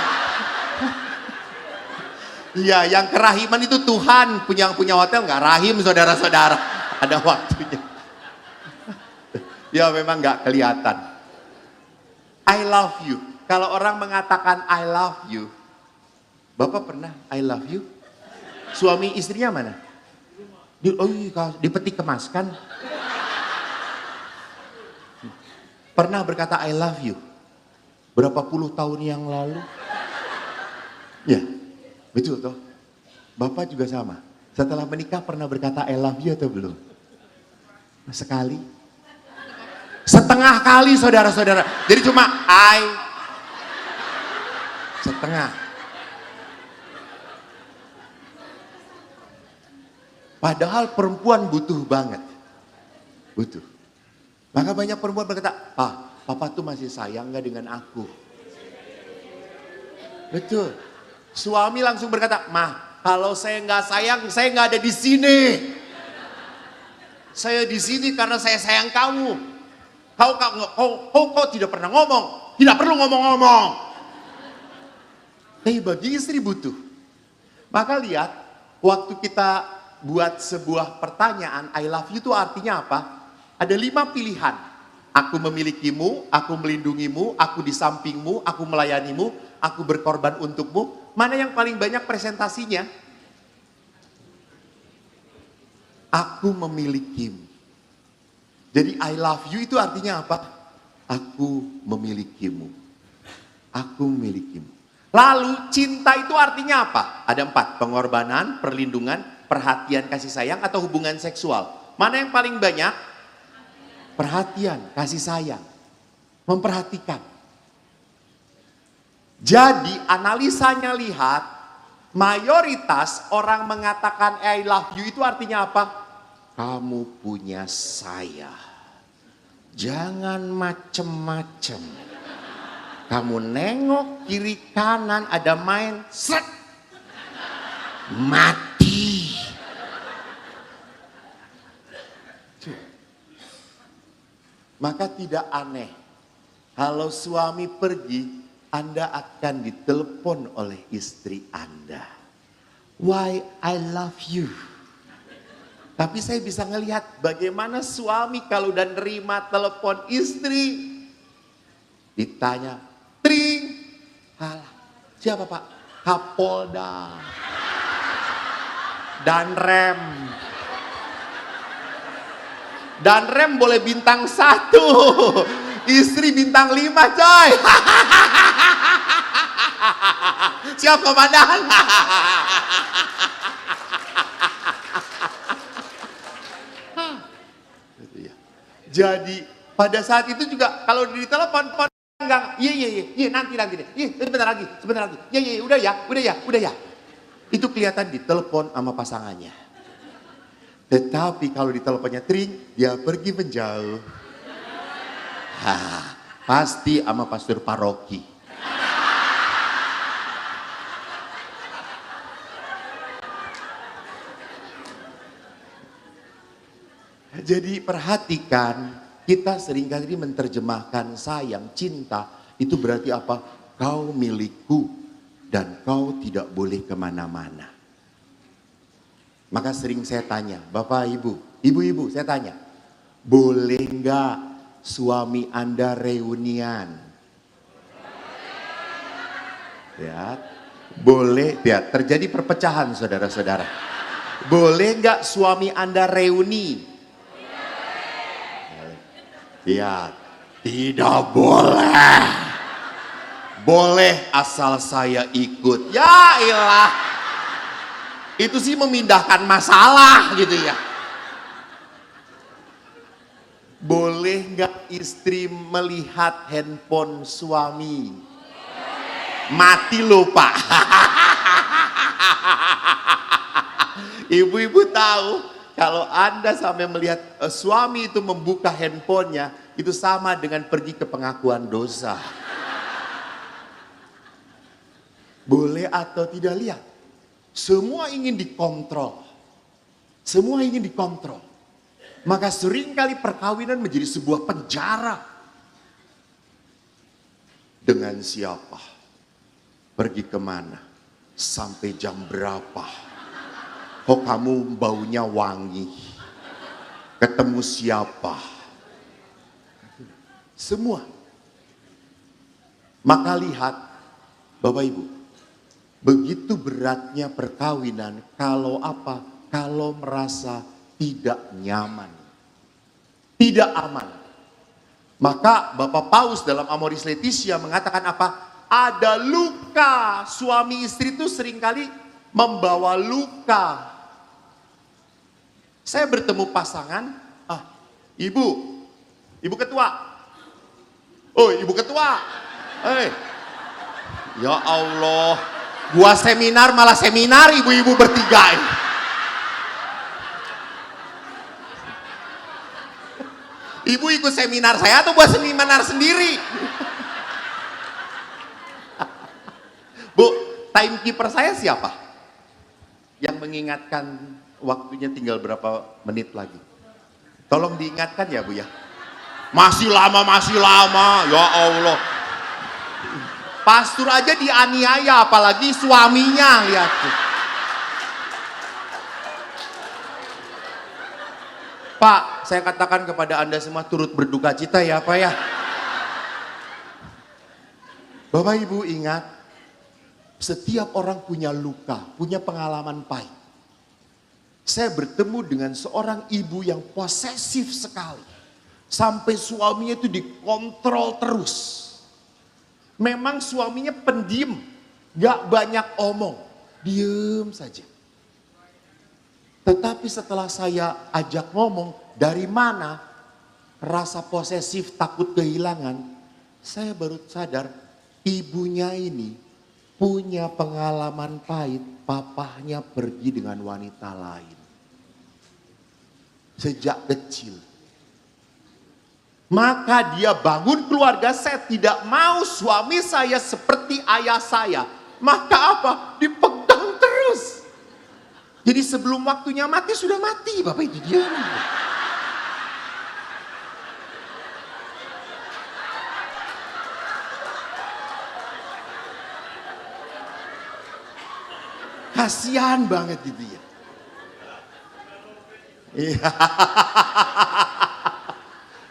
Iya, yang kerahiman itu Tuhan, punya hotel nggak rahim saudara-saudara. Ada waktunya. Ya memang nggak kelihatan. I love you. Kalau orang mengatakan I love you, Bapak pernah I love you? Suami istrinya mana? Di peti kemas kan? Pernah berkata I love you? Berapa puluh tahun yang lalu? Ya, betul toh. Bapak juga sama. Setelah menikah pernah berkata I love you atau belum? Sekali? Setengah kali saudara-saudara. Jadi cuma setengah. Padahal perempuan butuh banget. Butuh. Maka banyak perempuan berkata, papa tuh masih sayang gak dengan aku? Betul. Suami langsung berkata, "Mah, kalau saya nggak sayang, saya nggak ada di sini. Saya di sini karena saya sayang kamu. Kau tidak pernah ngomong, tidak perlu ngomong-ngomong." Tapi bagi istri butuh. Maka lihat, waktu kita buat sebuah pertanyaan, I love you itu artinya apa? Ada 5 pilihan. Aku memilikimu, aku melindungimu, aku di sampingmu, aku melayanimu, aku berkorban untukmu. Mana yang paling banyak presentasinya? Aku memilikimu. Jadi I love you itu artinya apa? Aku memilikimu. Aku memilikimu. Lalu cinta itu artinya apa? Ada 4, pengorbanan, perlindungan, perhatian, kasih sayang, atau hubungan seksual. Mana yang paling banyak? Perhatian, kasih sayang, memperhatikan. Jadi analisanya lihat, mayoritas orang mengatakan I love you itu artinya apa? Kamu punya saya. Jangan macem-macem. Kamu nengok kiri kanan ada main, set, mati. Maka tidak aneh kalau suami pergi, Anda akan ditelepon oleh istri Anda. Why I love you. Tapi saya bisa ngelihat bagaimana suami kalau udah nerima telepon istri. Ditanya, tring. Halah, siapa Pak? Kapolda. Dan rem boleh bintang 1, istri bintang 5 coy. Siap komandan. Jadi pada saat itu juga kalau ditelepon enggak, iya nanti deh, iya sebentar lagi, iya udah ya. Itu kelihatan ditelepon sama pasangannya. Tetapi kalau diteleponnya tring, dia pergi menjauh. Pasti sama pastor paroki. Jadi perhatikan, kita seringkali menerjemahkan sayang, cinta, itu berarti apa? Kau milikku dan kau tidak boleh kemana-mana. Maka sering saya tanya, Bapak Ibu saya tanya, boleh nggak suami Anda reunian? Ya, boleh ya, terjadi perpecahan saudara-saudara. Boleh nggak suami Anda reuni? Ya, tidak boleh. Boleh asal saya ikut. Ya ilah. Itu sih memindahkan masalah gitu ya. Boleh nggak istri melihat handphone suami? Mati loh Pak. Ibu-ibu tahu kalau Anda sampai melihat suami itu membuka handphonenya, itu sama dengan pergi ke pengakuan dosa. Boleh atau tidak lihat? Semua ingin dikontrol. Semua ingin dikontrol. Maka seringkali perkawinan menjadi sebuah penjara. Dengan siapa? Pergi kemana? Sampai jam berapa? Kok kamu baunya wangi? Ketemu siapa? Semua. Maka lihat, Bapak Ibu, begitu beratnya perkawinan kalau apa? Kalau merasa tidak nyaman, tidak aman. Maka Bapak Paus dalam Amoris Laetitia mengatakan apa? Ada luka. Suami istri itu seringkali membawa luka. Saya bertemu pasangan, ibu ketua. Oh, ibu ketua. Ya Allah, gua seminar malah seminar ibu-ibu bertiga ini. Ibu ikut seminar saya atau buat seminar sendiri? Bu, timekeeper saya siapa? Yang mengingatkan waktunya tinggal berapa menit lagi. Tolong diingatkan ya Bu ya. Masih lama, ya Allah. Pastor aja dianiaya, apalagi suaminya, lihat tuh. Pak, saya katakan kepada Anda semua turut berduka cita ya Pak ya. Bapak Ibu ingat, setiap orang punya luka, punya pengalaman pahit. Saya bertemu dengan seorang ibu yang posesif sekali. Sampai suaminya itu dikontrol terus. Memang suaminya pendiam, gak banyak omong, diem saja. Tetapi setelah saya ajak ngomong, dari mana rasa posesif takut kehilangan, saya baru sadar ibunya ini punya pengalaman pahit, papahnya pergi dengan wanita lain. Sejak kecil. Maka dia bangun keluarga, saya tidak mau suami saya seperti ayah saya. Maka apa? Dipegang terus. Jadi sebelum waktunya mati sudah mati, Bapak itu dia. Kasihan banget gitu ya. Iya.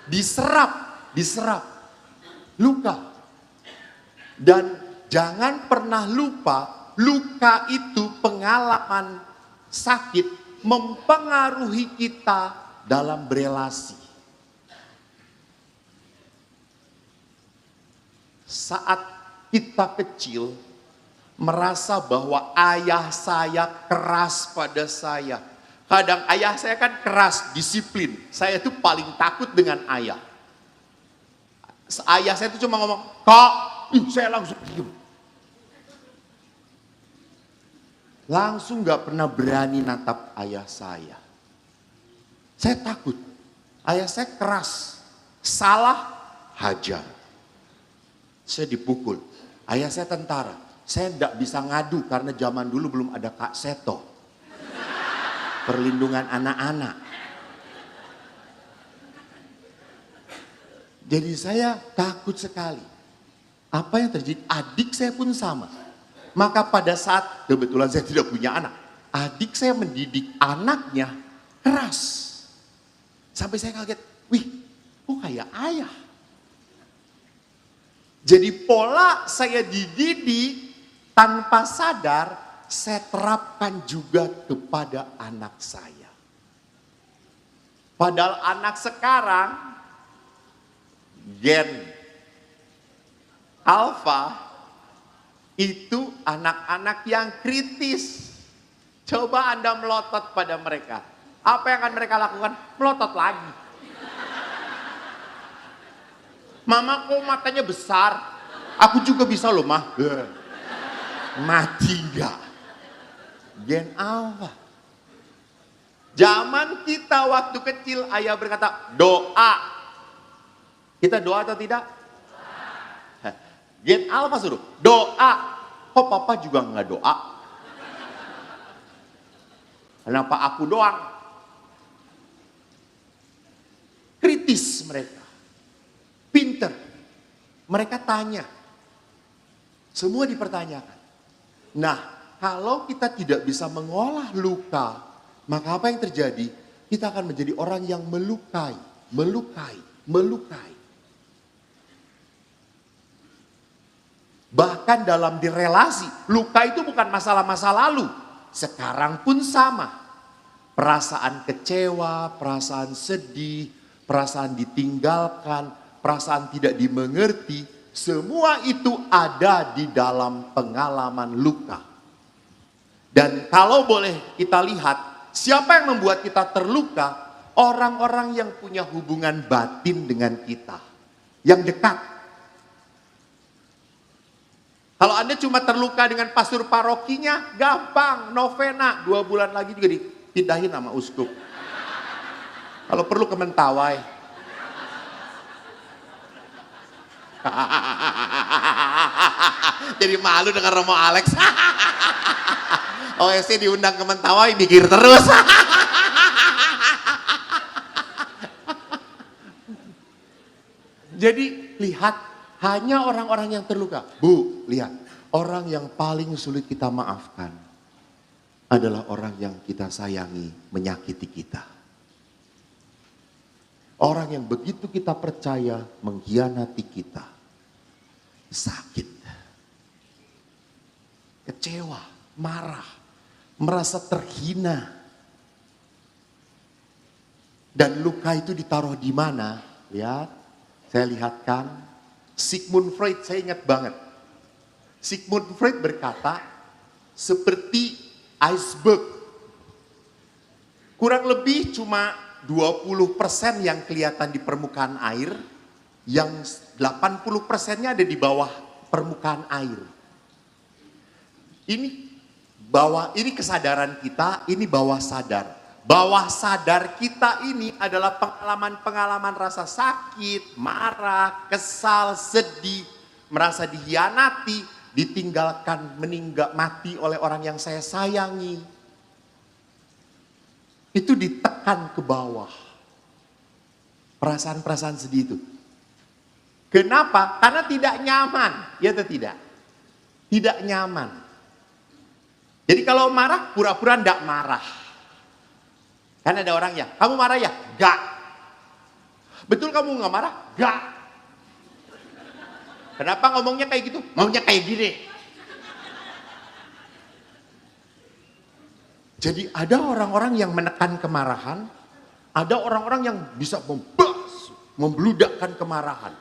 Diserap. Luka. Dan jangan pernah lupa, luka itu pengalaman sakit mempengaruhi kita dalam berelasi. Saat kita kecil, merasa bahwa ayah saya keras pada saya. Kadang ayah saya kan keras, disiplin. Saya itu paling takut dengan ayah. Ayah saya itu cuma ngomong, "Kak," saya langsung diam. Langsung gak pernah berani natap ayah saya. Saya takut. Ayah saya keras. Salah, hajar. Saya dipukul. Ayah saya tentara. Saya tidak bisa ngadu karena zaman dulu belum ada Kak Seto. Perlindungan anak-anak. Jadi saya takut sekali. Apa yang terjadi? Adik saya pun sama. Maka pada saat kebetulan saya tidak punya anak. Adik saya mendidik anaknya keras. Sampai saya kaget. Wih, kok kayak ayah? Jadi pola saya dididik tanpa sadar, saya terapkan juga kepada anak saya. Padahal anak sekarang, gen alfa, itu anak-anak yang kritis. Coba Anda melotot pada mereka. Apa yang akan mereka lakukan? Melotot lagi. Mama kok matanya besar? Aku juga bisa loh mah. Mati enggak? Gen alfa. Zaman kita waktu kecil ayah berkata doa. Kita doa atau tidak? Gen alfa suruh doa. Kok papa juga enggak doa? Kenapa aku doang? Kritis mereka. Pinter. Mereka tanya. Semua dipertanyakan. Nah, kalau kita tidak bisa mengolah luka, maka apa yang terjadi? Kita akan menjadi orang yang melukai. Bahkan dalam direlasi, luka itu bukan masalah masa lalu. Sekarang pun sama. Perasaan kecewa, perasaan sedih, perasaan ditinggalkan, perasaan tidak dimengerti, semua itu ada di dalam pengalaman luka. Dan kalau boleh kita lihat, siapa yang membuat kita terluka? Orang-orang yang punya hubungan batin dengan kita, yang dekat. Kalau Anda cuma terluka dengan pastor parokinya, gampang, novena, 2 bulan lagi juga dipindahin sama uskup. Kalau perlu ke Mentawai. Jadi malu dengan Romo Alex. OSC diundang ke Mentawai, mikir terus. Jadi lihat, hanya orang-orang yang terluka. Bu, lihat, orang yang paling sulit kita maafkan adalah orang yang kita sayangi, menyakiti kita. Orang yang begitu kita percaya mengkhianati kita. Sakit. Kecewa, marah, merasa terhina. Dan luka itu ditaruh di mana? Lihat, saya lihatkan. Sigmund Freud, saya ingat banget. Sigmund Freud berkata, seperti iceberg. Kurang lebih cuma 20% yang kelihatan di permukaan air, yang 80%-nya ada di bawah permukaan air. Ini kesadaran kita, ini bawah sadar. Bawah sadar kita ini adalah pengalaman-pengalaman rasa sakit, marah, kesal, sedih, merasa dihianati, ditinggalkan, mati oleh orang yang saya sayangi. Itu ditekan ke bawah. Perasaan-perasaan sedih itu. Kenapa? Karena tidak nyaman. Ya atau tidak? Tidak nyaman. Jadi kalau marah, pura-pura tidak marah. Kan ada orang ya, kamu marah ya? Enggak. Betul kamu nggak marah? Enggak. Kenapa ngomongnya kayak gitu? Maunya kayak gini. Jadi ada orang-orang yang menekan kemarahan, ada orang-orang yang bisa membludakkan kemarahan.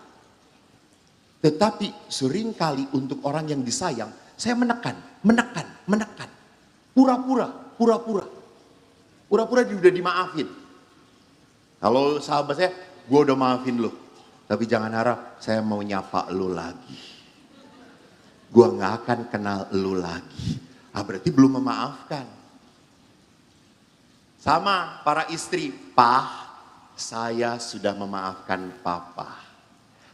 Tetapi seringkali untuk orang yang disayang, saya menekan. Pura-pura. Pura-pura udah dimaafin. Kalau sahabat saya, gue udah maafin lo. Tapi jangan harap saya mau nyapa lo lagi. Gue gak akan kenal lo lagi. Berarti belum memaafkan. Sama para istri, Pak, saya sudah memaafkan Papa.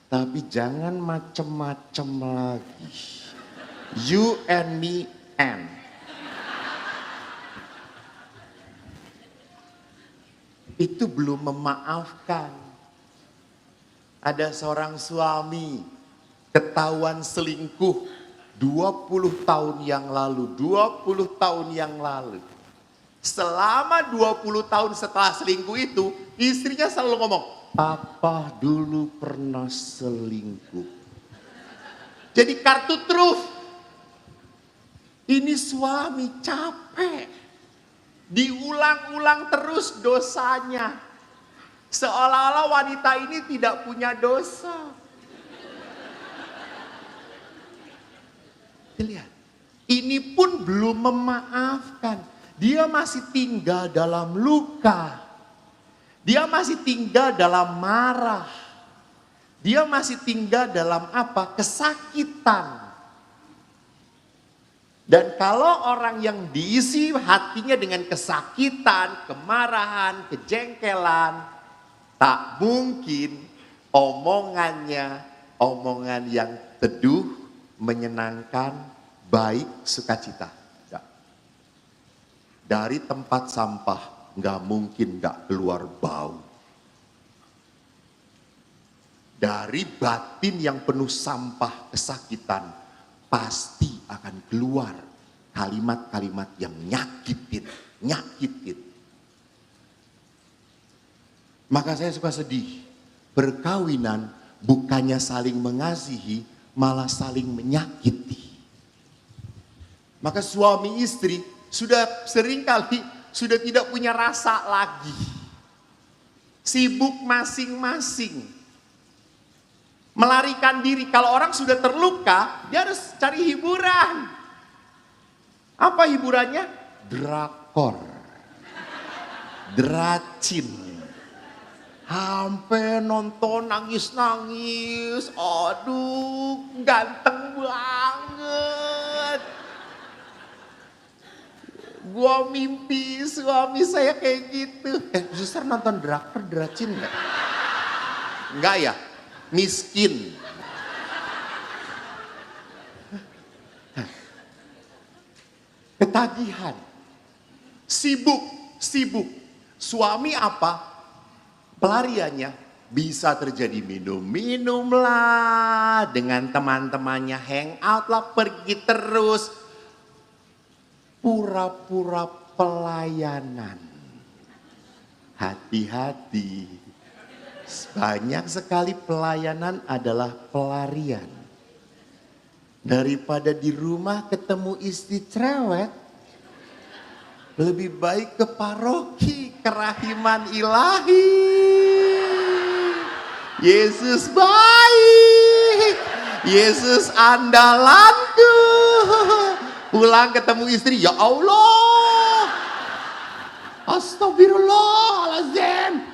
Tapi jangan macem-macem lagi. You and me and. Itu belum memaafkan. Ada seorang suami ketahuan selingkuh 20 tahun yang lalu. Selama 20 tahun setelah selingkuh itu, istrinya selalu ngomong, Papa dulu pernah selingkuh. Jadi kartu truf. Ini suami capek. Diulang-ulang terus dosanya. Seolah-olah wanita ini tidak punya dosa. Lihat, ini pun belum memaafkan. Dia masih tinggal dalam luka. Dia masih tinggal dalam marah. Dia masih tinggal dalam apa? Kesakitan. Dan kalau orang yang diisi hatinya dengan kesakitan, kemarahan, kejengkelan, tak mungkin omongannya omongan yang teduh, menyenangkan, baik, sukacita. Dari tempat sampah nggak mungkin nggak keluar bau. Dari batin yang penuh sampah kesakitan pasti akan keluar kalimat-kalimat yang nyakitin. Maka saya suka sedih. Perkawinan bukannya saling mengasihi, malah saling menyakiti. Maka suami istri sudah seringkali sudah tidak punya rasa lagi. Sibuk masing-masing. Melarikan diri. Kalau orang sudah terluka, dia harus cari hiburan. Apa hiburannya? Drakor. Dracin. Sampai nonton nangis-nangis. Aduh, ganteng banget. Gua mimpi suami saya kayak gitu. Suster nonton drakor Dracin enggak? Enggak ya? Miskin. ketagihan, sibuk. Suami apa? Pelariannya bisa terjadi minum lah, dengan teman-temannya hangout lah, pergi terus. Pura-pura pelayanan. Hati-hati. Banyak sekali pelayanan adalah pelarian. Daripada di rumah ketemu istri cerewet, lebih baik ke paroki, kerahiman ilahi. Yesus baik, Yesus andalanku. Pulang ketemu istri, ya Allah, astagfirullahaladzim.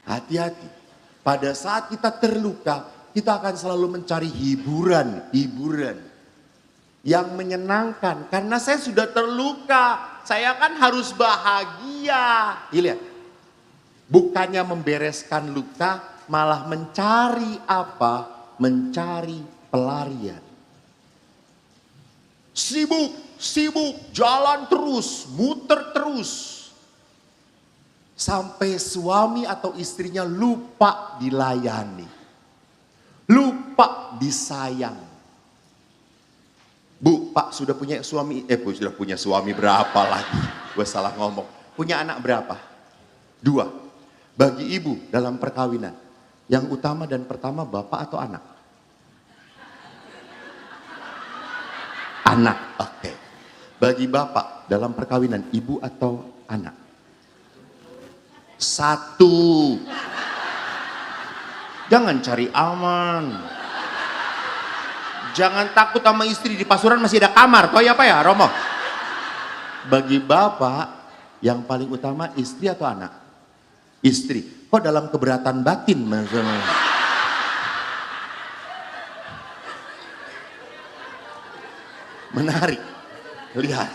Hati-hati, pada saat kita terluka, kita akan selalu mencari hiburan yang menyenangkan. Karena saya sudah terluka, saya kan harus bahagia. Lihat, bukannya membereskan luka, malah mencari apa? Mencari pelarian. Sibuk, jalan terus, muter terus. Sampai suami atau istrinya lupa dilayani. Lupa disayang. Bu, Pak sudah punya suami, sudah punya suami berapa lagi? Gue salah ngomong. Punya anak berapa? 2. Bagi ibu dalam perkawinan, yang utama dan pertama bapak atau anak? Anak, oke. Bagi bapak dalam perkawinan, ibu atau anak? 1. Jangan cari aman. Jangan takut sama istri, di pasuran masih ada kamar. Toh ya apa ya, Romo? Bagi bapak, yang paling utama istri atau anak? Istri. Kok dalam keberatan batin, Mas? Menarik. Lihat.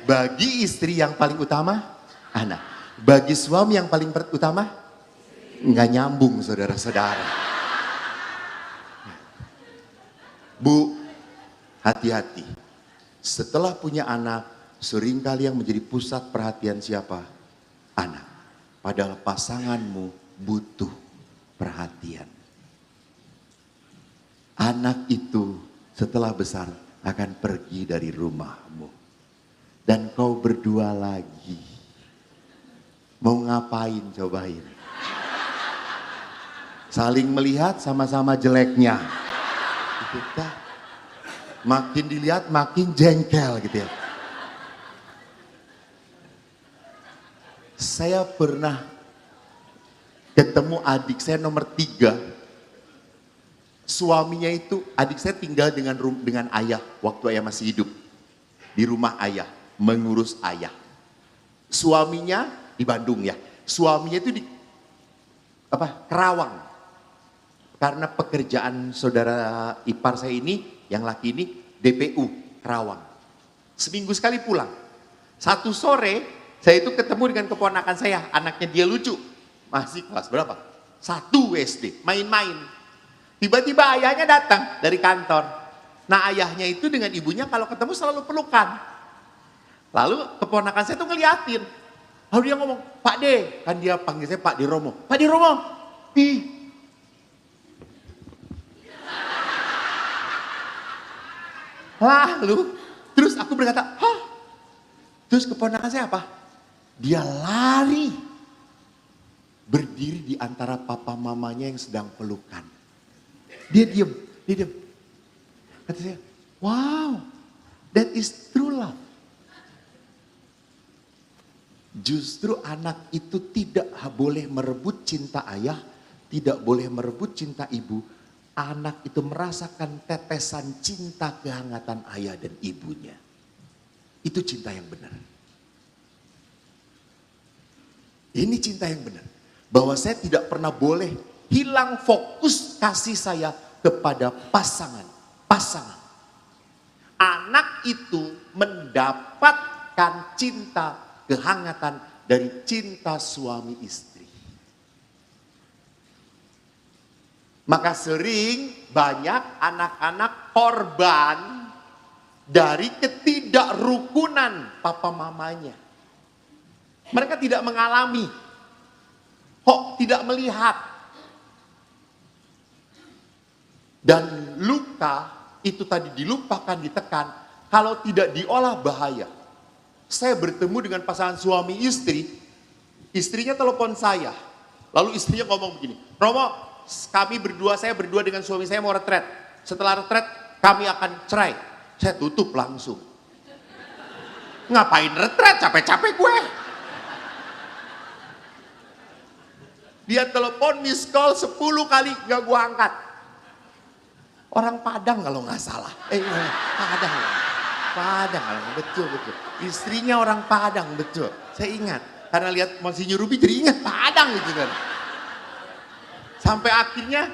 Bagi istri yang paling utama, anak. Bagi suami yang paling utama, nggak nyambung, saudara-saudara. Bu, hati-hati. Setelah punya anak, seringkali yang menjadi pusat perhatian siapa? Anak. Padahal pasanganmu butuh perhatian. Anak itu setelah besar akan pergi dari rumahmu. Dan kau berdua lagi. Mau ngapain cobain? Saling melihat sama-sama jeleknya. Kita makin dilihat makin jengkel gitu ya. Saya pernah ketemu adik saya nomor 3. Suaminya itu, adik saya tinggal dengan ayah waktu ayah masih hidup. Di rumah ayah, mengurus ayah. Suaminya di Bandung ya. Suaminya itu di Kerawang. Karena pekerjaan saudara ipar saya ini, yang laki ini DPU Kerawang. Seminggu sekali pulang. Satu sore saya itu ketemu dengan keponakan saya, anaknya dia lucu. Masih kelas berapa? 1 SD, main-main. Tiba-tiba ayahnya datang dari kantor. Nah ayahnya itu dengan ibunya kalau ketemu selalu pelukan. Lalu keponakan saya tuh ngeliatin. Lalu dia ngomong, Pak D, kan dia panggil saya Pak D Romo. Pak D Romo, ih. Lalu, terus aku berkata, hah? Terus keponakan saya apa? Dia lari. Berdiri di antara papa mamanya yang sedang pelukan. Dia diam. Kata saya, wow, that is true love. Justru anak itu tidak boleh merebut cinta ayah, tidak boleh merebut cinta ibu. Anak itu merasakan tetesan cinta kehangatan ayah dan ibunya. Itu cinta yang benar. Ini cinta yang benar. Bahwa saya tidak pernah boleh hilang fokus kasih saya kepada pasangan. Anak itu mendapatkan cinta kehangatan dari cinta suami istri. Maka sering banyak anak-anak korban dari ketidakrukunan papa mamanya. Mereka tidak mengalami, tidak melihat. Dan luka itu tadi dilupakan, ditekan. Kalau tidak diolah bahaya. Saya bertemu dengan pasangan suami istri. Istrinya telepon saya. Lalu istrinya ngomong begini, Romo, saya berdua dengan suami saya mau retret. Setelah retret kami akan cerai. Saya tutup langsung. Ngapain retret, capek-capek gue. Dia telepon miss call 10 kali gak gue angkat. Orang Padang kalau nggak salah. Padang, betul. Istrinya orang Padang, betul. Saya ingat, karena lihat Monsinyur Ruby jadi ingat Padang gitu kan. Sampai akhirnya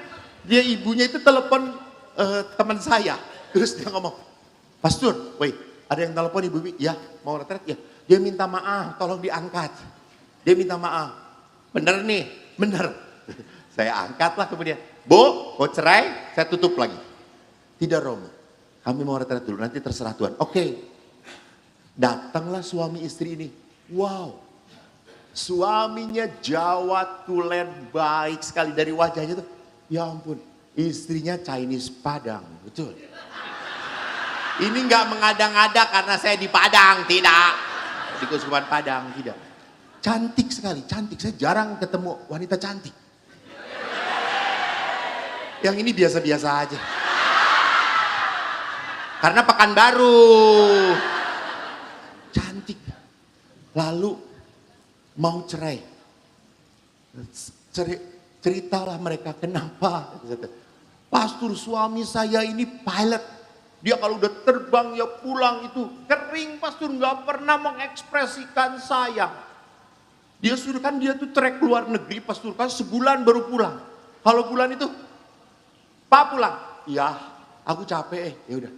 ibunya itu telepon teman saya. Terus dia ngomong, Pastor, ada yang telepon ibu, ya mau retret ya. Dia minta maaf, tolong diangkat. Dia minta maaf. Bener nih, bener. Saya angkatlah kemudian. Bu, mau cerai, saya tutup lagi. Tidak Romo, kami mau retret dulu, nanti terserah Tuhan. Oke. Datanglah suami istri ini. Wow. Suaminya Jawa tulen baik sekali dari wajahnya tuh. Ya ampun, istrinya Chinese Padang, betul. Ini nggak mengada-ngada karena saya di Padang, tidak. Di Kusuman Padang, tidak. Cantik sekali, cantik. Saya jarang ketemu wanita cantik. Yang ini biasa-biasa aja. Karena Pekanbaru. Cantik. Lalu mau cerai. Ceritalah mereka kenapa. Pastor, suami saya ini pilot. Dia kalau udah terbang ya pulang itu kering, pastor, nggak pernah mengekspresikan sayang. Dia tuh trek luar negeri, pastor, kan sebulan baru pulang. Kalau bulan itu Pak pulang, ya aku capek, ya udah.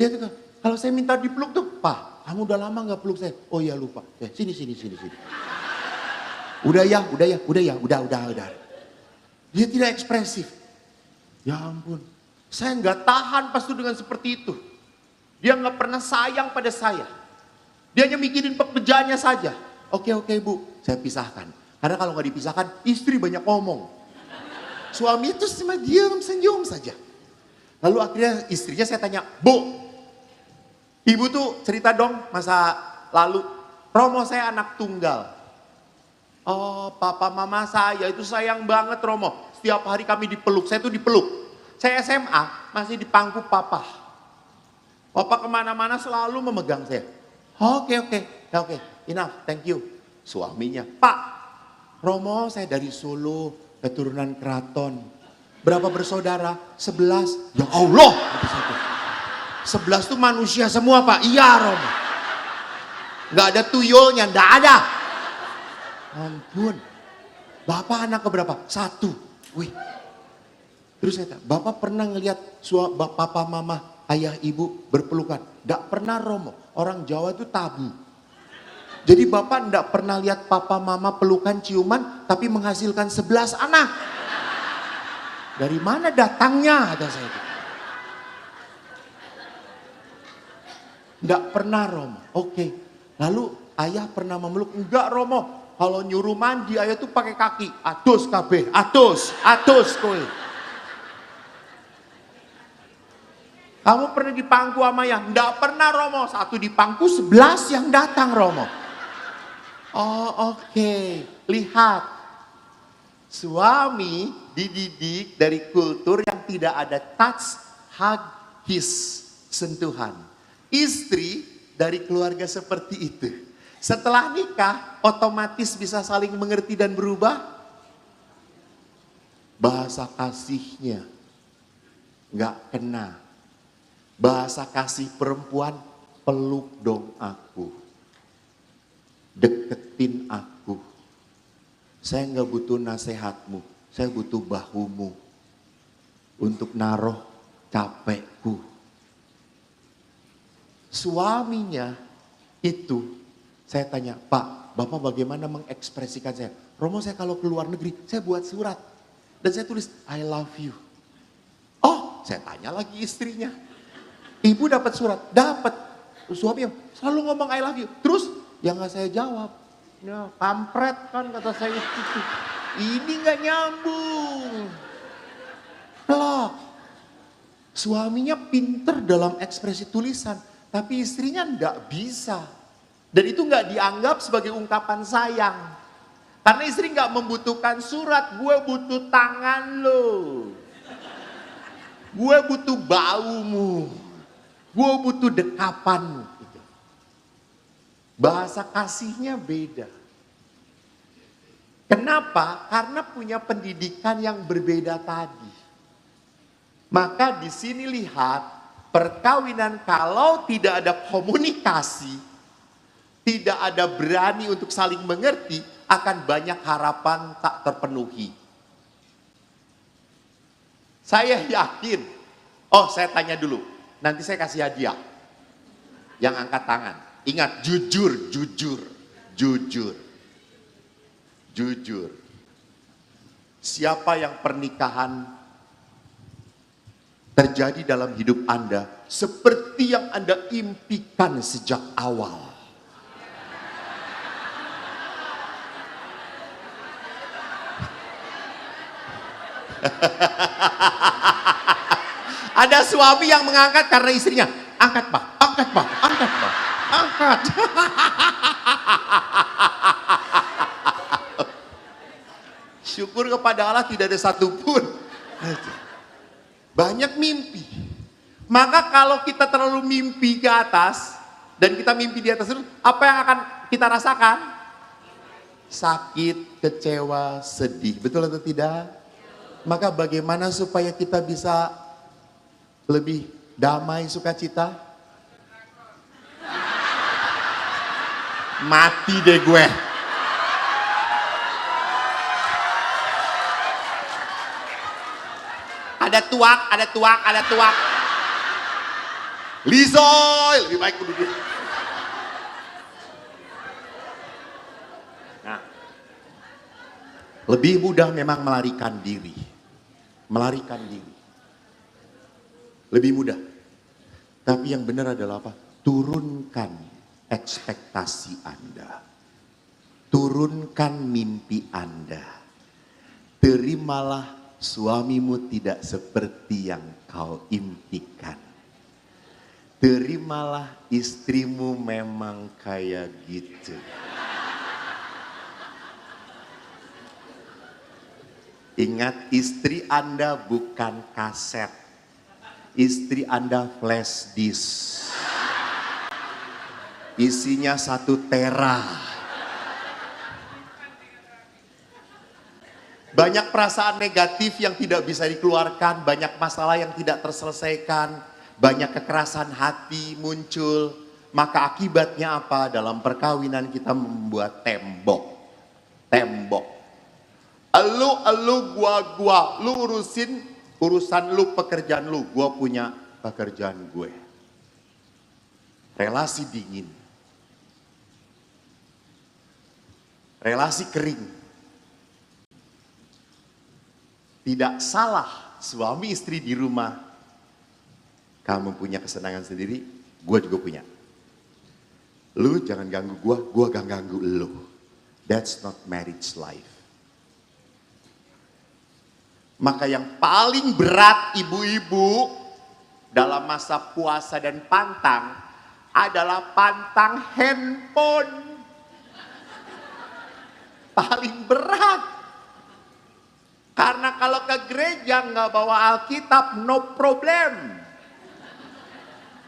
Dia tuh kalau saya minta dipeluk tuh, Pak, kamu udah lama nggak peluk saya. Oh ya lupa, sini. Udah. Dia tidak ekspresif. Ya ampun, saya nggak tahan pastor dengan seperti itu. Dia nggak pernah sayang pada saya. Dia hanya mikirin pekerjaannya saja. Oke Bu, saya pisahkan. Karena kalau nggak dipisahkan, istri banyak ngomong. Suami itu cuma diam, senyum saja. Lalu akhirnya istrinya saya tanya, Bu, ibu tuh cerita dong masa lalu. Romo saya anak tunggal. Oh, papa mama saya itu sayang banget Romo. Setiap hari kami dipeluk, saya tuh dipeluk. Saya SMA masih di pangku papa. Papa kemana-mana selalu memegang saya. Oke, enough, thank you. Suaminya, Pak, Romo saya dari Solo, keturunan keraton. Berapa bersaudara? 11. Ya Allah. 11 tuh manusia semua Pak. Iya Romo. Gak ada tuyulnya, gak ada. Ampun. Bapak anak keberapa? 1. Wih. Terus saya tanya, Bapak pernah ngelihat papa mama, ayah ibu berpelukan? Gak pernah Romo. Orang Jawa itu tabu. Jadi Bapak gak pernah lihat papa mama pelukan ciuman tapi menghasilkan 11 anak. Dari mana datangnya? Kata saya itu. Gak pernah Romo. Oke. Lalu ayah pernah memeluk? Enggak Romo. Kalau nyuruh mandi ayah tuh pakai kaki. Atus kabeh. Atus kowe. Kamu pernah di pangku sama ayah? Enggak pernah Romo. 1 di pangku 11 yang datang Romo. Oh oke. Lihat. Suami dididik dari kultur yang tidak ada touch, hug, kiss, sentuhan. Istri dari keluarga seperti itu. Setelah nikah otomatis bisa saling mengerti dan berubah. Bahasa kasihnya gak kena. Bahasa kasih perempuan, peluk dong aku. Deketin aku. Saya gak butuh nasihatmu, saya butuh bahumu. Untuk naruh capekku. Suaminya itu, saya tanya, Pak, Bapak bagaimana mengekspresikan saya? Romo saya kalau keluar negeri, saya buat surat. Dan saya tulis, I love you. Saya tanya lagi istrinya. Ibu dapat surat? Dapat. Suaminya selalu ngomong I love you. Terus yang nggak saya jawab. Ya, kampret kan kata saya itu. Ini nggak nyambung. Loh, suaminya pinter dalam ekspresi tulisan, tapi istrinya nggak bisa. Dan itu nggak dianggap sebagai ungkapan sayang. Karena istri nggak membutuhkan surat, gue butuh tangan lo. Gue butuh baumu. Gue butuh dekapanmu. Gitu. Bahasa kasihnya beda. Kenapa? Karena punya pendidikan yang berbeda tadi. Maka di sini lihat, perkawinan kalau tidak ada komunikasi, tidak ada berani untuk saling mengerti, akan banyak harapan tak terpenuhi. Saya yakin, saya tanya dulu, nanti saya kasih hadiah. Yang angkat tangan, ingat jujur, jujur, jujur, jujur. Siapa yang pernikahan terjadi dalam hidup Anda seperti yang Anda impikan sejak awal? Ada suami yang mengangkat karena istrinya, angkat pak, angkat pak, angkat pak, angkat. Syukur kepada Allah tidak ada satupun. Banyak mimpi. Maka kalau kita terlalu mimpi ke atas dan kita mimpi di atas itu, apa yang akan kita rasakan? Sakit, kecewa, sedih. Betul atau tidak? Maka bagaimana supaya kita bisa lebih damai, sukacita? Mati deh gue. Ada tuak, ada tuak, ada tuak. Lizoy, lebih baik kudu dia. Nah, lebih mudah memang melarikan diri. Melarikan diri. Lebih mudah. Tapi yang benar adalah apa? Turunkan ekspektasi Anda. Turunkan mimpi Anda. Terimalah suamimu tidak seperti yang kau impikan. Terimalah istrimu memang kayak gitu. Ingat, istri Anda bukan kaset. Istri Anda flash disk. Isinya 1 tera. Banyak perasaan negatif yang tidak bisa dikeluarkan, banyak masalah yang tidak terselesaikan, banyak kekerasan hati muncul. Maka akibatnya apa? Dalam perkawinan kita membuat tembok. Tembok. Elu, gua, lu urusan lu, pekerjaan lu, gua punya pekerjaan gue. Relasi dingin. Relasi kering. Tidak salah suami istri di rumah. Kamu punya kesenangan sendiri, gue juga punya. Lu jangan ganggu gue gak ganggu lu. That's not marriage life. Maka yang paling berat ibu-ibu dalam masa puasa dan pantang adalah pantang handphone. Paling berat. Karena kalau ke gereja nggak bawa Alkitab, no problem.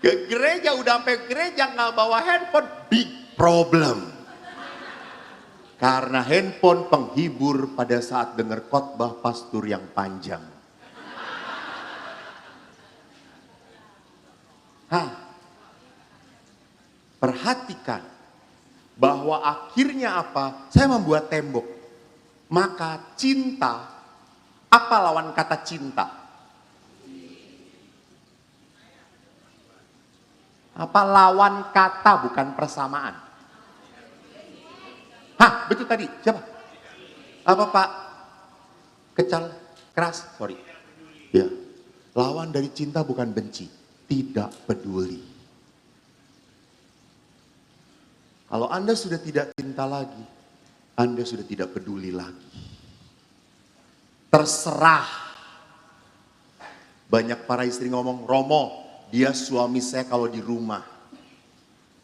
Ke gereja, udah sampai gereja nggak bawa handphone, big problem. Karena handphone penghibur pada saat dengar khotbah pastor yang panjang. Perhatikan bahwa akhirnya apa? Saya membuat tembok. Maka cinta, apa lawan kata cinta? Apa lawan kata bukan persamaan? Betul tadi. Siapa? Apa Pak? Kecal, keras, sorry. Ya. Lawan dari cinta bukan benci, tidak peduli. Kalau Anda sudah tidak cinta lagi, Anda sudah tidak peduli lagi. Terserah. Banyak para istri ngomong, Romo, dia suami saya kalau di rumah.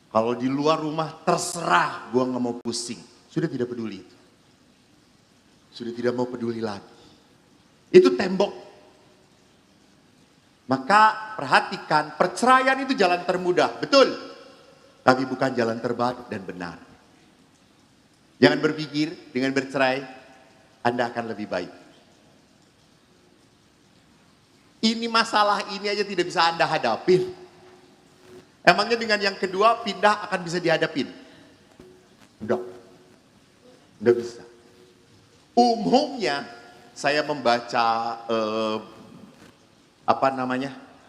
Kalau di luar rumah terserah, gue gak mau pusing. Sudah tidak peduli itu. Sudah tidak mau peduli lagi. Itu tembok. Maka perhatikan, perceraian itu jalan termudah, betul. Tapi bukan jalan terbaik dan benar. Jangan berpikir dengan bercerai, Anda akan lebih baik. Ini masalah ini aja tidak bisa Anda hadapin. Emangnya dengan yang kedua pindah akan bisa dihadapin? Enggak bisa. Umumnya saya membaca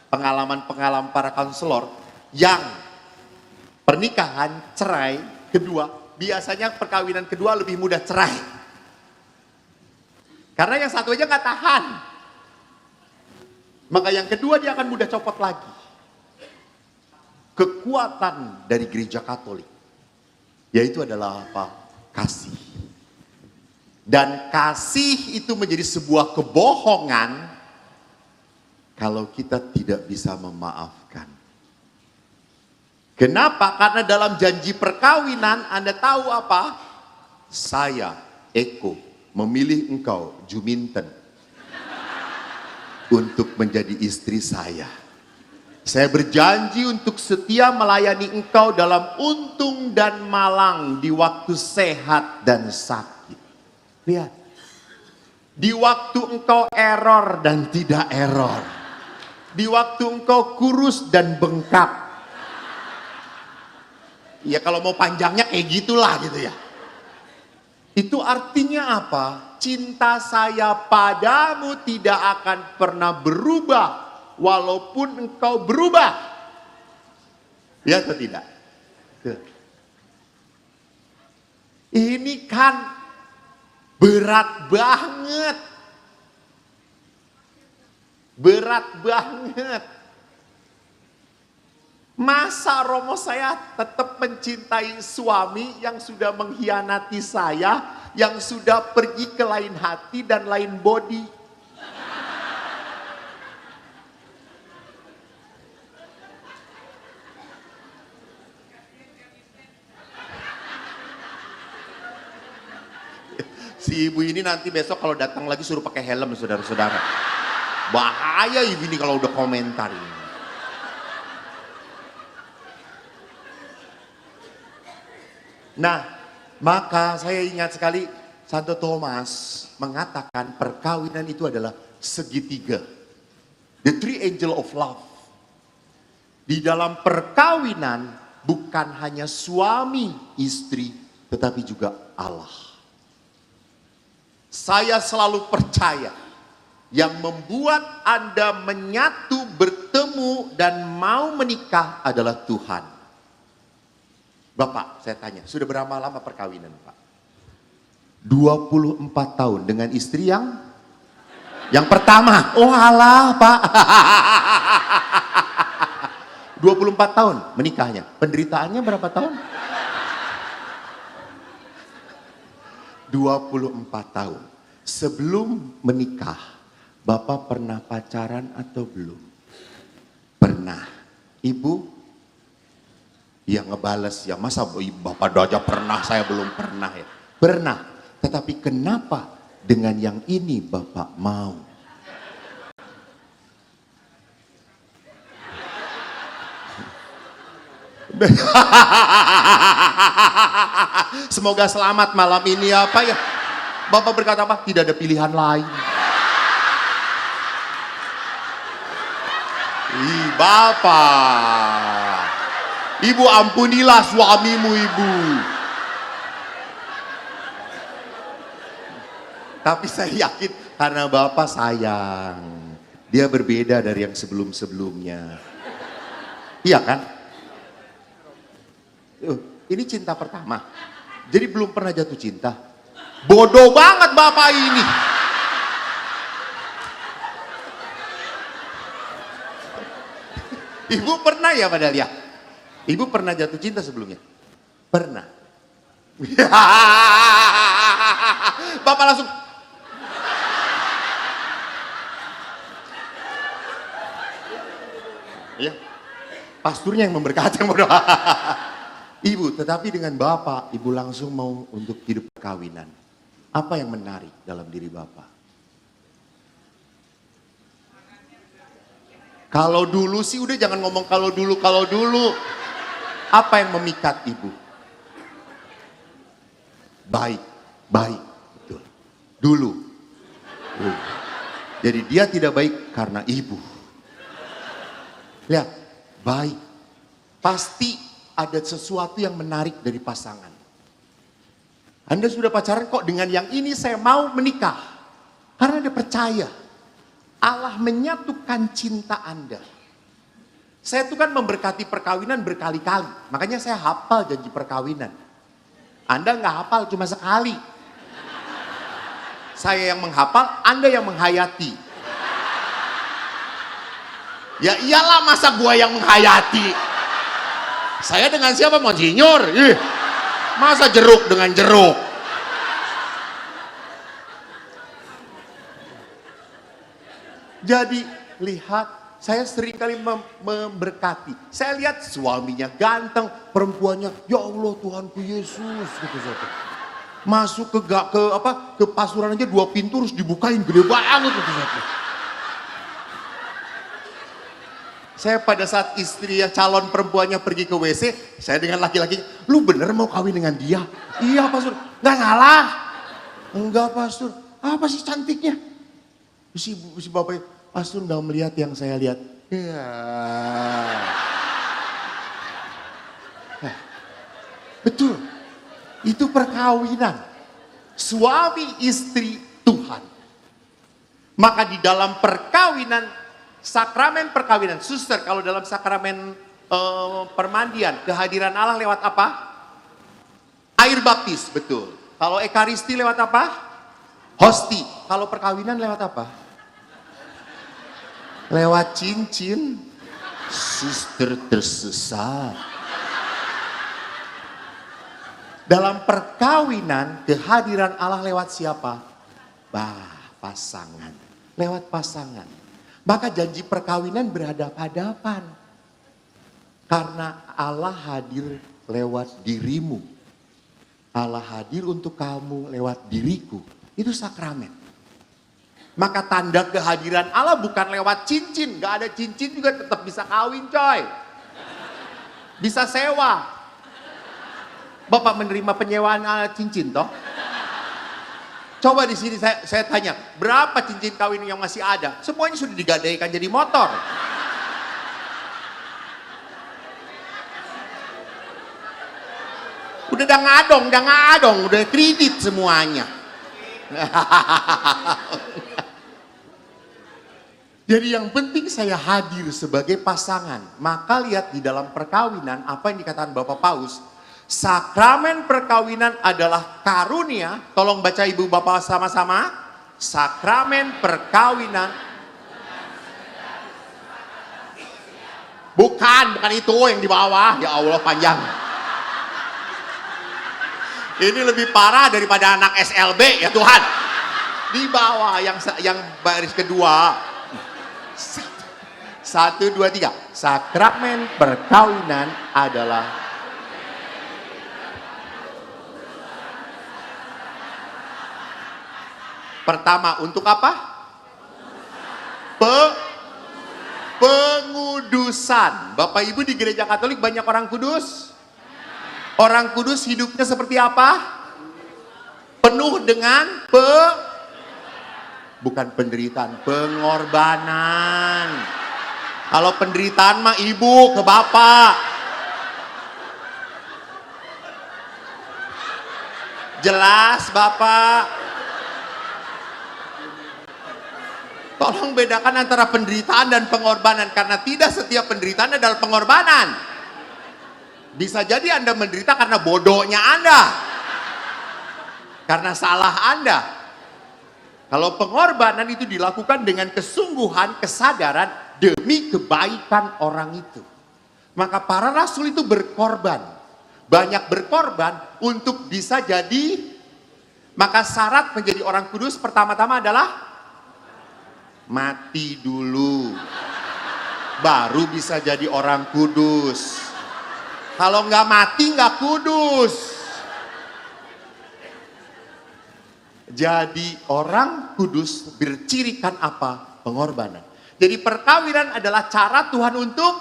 pengalaman-pengalaman para konselor yang pernikahan cerai kedua, biasanya perkawinan kedua lebih mudah cerai. Karena yang satu aja nggak tahan. Maka yang kedua dia akan mudah copot lagi. Kekuatan dari gereja Katolik, yaitu adalah apa? Kasih. Dan kasih itu menjadi sebuah kebohongan kalau kita tidak bisa memaafkan. Kenapa? Karena dalam janji perkawinan Anda tahu apa? Saya, Eko, memilih engkau, Juminten, untuk menjadi istri saya. Saya berjanji untuk setia melayani engkau dalam untung dan malang, di waktu sehat dan sakit. Lihat. Di waktu engkau error dan tidak error. Di waktu engkau kurus dan bengkak. Ya kalau mau panjangnya kayak gitulah gitu ya. Itu artinya apa? Cinta saya padamu tidak akan pernah berubah walaupun engkau berubah. Ya atau tidak? Ini kan berat banget. Berat banget. Masa Romo saya tetap mencintai suami yang sudah mengkhianati saya, yang sudah pergi ke lain hati dan lain body. Si ibu ini nanti besok kalau datang lagi suruh pakai helm, saudara-saudara. Bahaya ibu ini kalau udah komentar ini. Nah, maka saya ingat sekali Santo Thomas mengatakan perkawinan itu adalah segitiga. The three angel of love. Di dalam perkawinan bukan hanya suami istri, tetapi juga Allah. Saya selalu percaya yang membuat Anda menyatu, bertemu, dan mau menikah adalah Tuhan. Bapak, saya tanya, sudah berapa lama perkawinan, Pak? 24 tahun dengan istri yang pertama. Oh alah, Pak. 24 tahun menikahnya. Penderitaannya berapa tahun? 24 tahun. Sebelum menikah, Bapak pernah pacaran atau belum? Pernah. Ibu? Yang ngebales ya, masa Bapak aja pernah, saya belum pernah ya. Pernah, tetapi kenapa dengan yang ini Bapak mau? Semoga selamat malam ini apa ya. Bapak berkata apa? Tidak ada pilihan lain. Bapak, Ibu ampunilah suamimu, Ibu. Tapi saya yakin karena Bapak sayang. Dia berbeda dari yang sebelum-sebelumnya. Iya kan? Ini cinta pertama. Jadi belum pernah jatuh cinta. Bodoh banget Bapak ini. Ibu pernah ya padahal ya? Ibu pernah jatuh cinta sebelumnya? Pernah. Bapak langsung. Ya, pasturnya yang memberkati yang berdoa. Ibu, tetapi dengan Bapak, Ibu langsung mau untuk hidup perkawinan. Apa yang menarik dalam diri Bapak? Kalau dulu sih udah jangan ngomong kalau dulu. Apa yang memikat Ibu? Baik, betul. Dulu. Jadi dia tidak baik karena Ibu. Lihat, baik. Pasti ada sesuatu yang menarik dari pasangan. Anda sudah pacaran kok dengan yang ini saya mau menikah. Karena dia percaya. Allah menyatukan cinta Anda. Saya tuh kan memberkati perkawinan berkali-kali. Makanya saya hafal janji perkawinan. Anda nggak hafal cuma sekali. Saya yang menghafal, Anda yang menghayati. Ya iyalah masa gua yang menghayati. Saya dengan siapa Monsinyur? Masa jeruk dengan jeruk? Jadi lihat, saya sering kali memberkati. Saya lihat suaminya ganteng, perempuannya, ya Allah Tuhanku Yesus gitu saja. Masuk ke pasuran aja 2 pintu harus dibukain gede banget gitu saja. Saya pada saat istri calon perempuannya pergi ke WC, saya dengan laki-laki, lu bener mau kawin dengan dia? Iya pastor, nggak salah. Enggak pastor, apa sih cantiknya? Si bapak, pastor nggak melihat yang saya lihat. Ya. Betul, itu perkawinan. Suami istri Tuhan. Maka di dalam perkawinan, sakramen perkawinan, suster, kalau dalam sakramen permandian, kehadiran Allah lewat apa? Air baptis, betul. Kalau ekaristi lewat apa? Hosti. Kalau perkawinan lewat apa? Lewat cincin. Suster tersesat. Dalam perkawinan, kehadiran Allah lewat siapa? Pasangan. Lewat pasangan. Maka janji perkawinan berhadapan-hadapan. Karena Allah hadir lewat dirimu. Allah hadir untuk kamu lewat diriku. Itu sakramen. Maka tanda kehadiran Allah bukan lewat cincin. Gak ada cincin juga tetap bisa kawin coy. Bisa sewa. Bapak menerima penyewaan cincin toh? Coba di sini saya tanya, berapa cincin kawin yang masih ada? Semuanya sudah digadaikan jadi motor. Udah ngadong, udah kredit semuanya. Jadi yang penting saya hadir sebagai pasangan. Maka lihat di dalam perkawinan, apa yang dikatakan Bapak Paus, sakramen perkawinan adalah karunia. Tolong baca ibu bapak sama-sama. Sakramen perkawinan. Bukan itu yang di bawah. Ya Allah panjang. Ini lebih parah daripada anak SLB ya Tuhan. Di bawah yang baris kedua. 1, 2, 3. Sakramen perkawinan adalah pertama, untuk apa? Pengudusan. Bapak Ibu di gereja Katolik banyak orang kudus? Orang kudus hidupnya seperti apa? Penuh dengan bukan penderitaan, pengorbanan. Kalau penderitaan mah ibu ke bapak. Jelas bapak. Tolong bedakan antara penderitaan dan pengorbanan. Karena tidak setiap penderitaan adalah pengorbanan. Bisa jadi Anda menderita karena bodohnya Anda. Karena salah Anda. Kalau pengorbanan itu dilakukan dengan kesungguhan, kesadaran, demi kebaikan orang itu. Maka para rasul itu berkorban. Banyak berkorban untuk bisa jadi. Maka syarat menjadi orang kudus pertama-tama adalah mati dulu. Baru bisa jadi orang kudus. Kalau nggak mati nggak kudus. Jadi orang kudus bercirikan apa? Pengorbanan. Jadi perkawinan adalah cara Tuhan untuk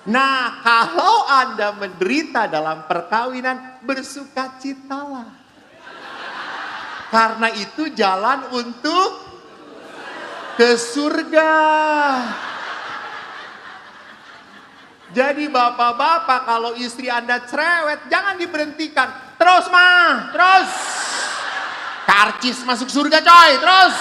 Nah, kalau Anda menderita dalam perkawinan, bersukacitalah. Karena itu jalan untuk ke surga. Jadi bapak-bapak, kalau istri Anda cerewet, jangan diberhentikan. Terus mah, terus. Karcis masuk surga coy, terus.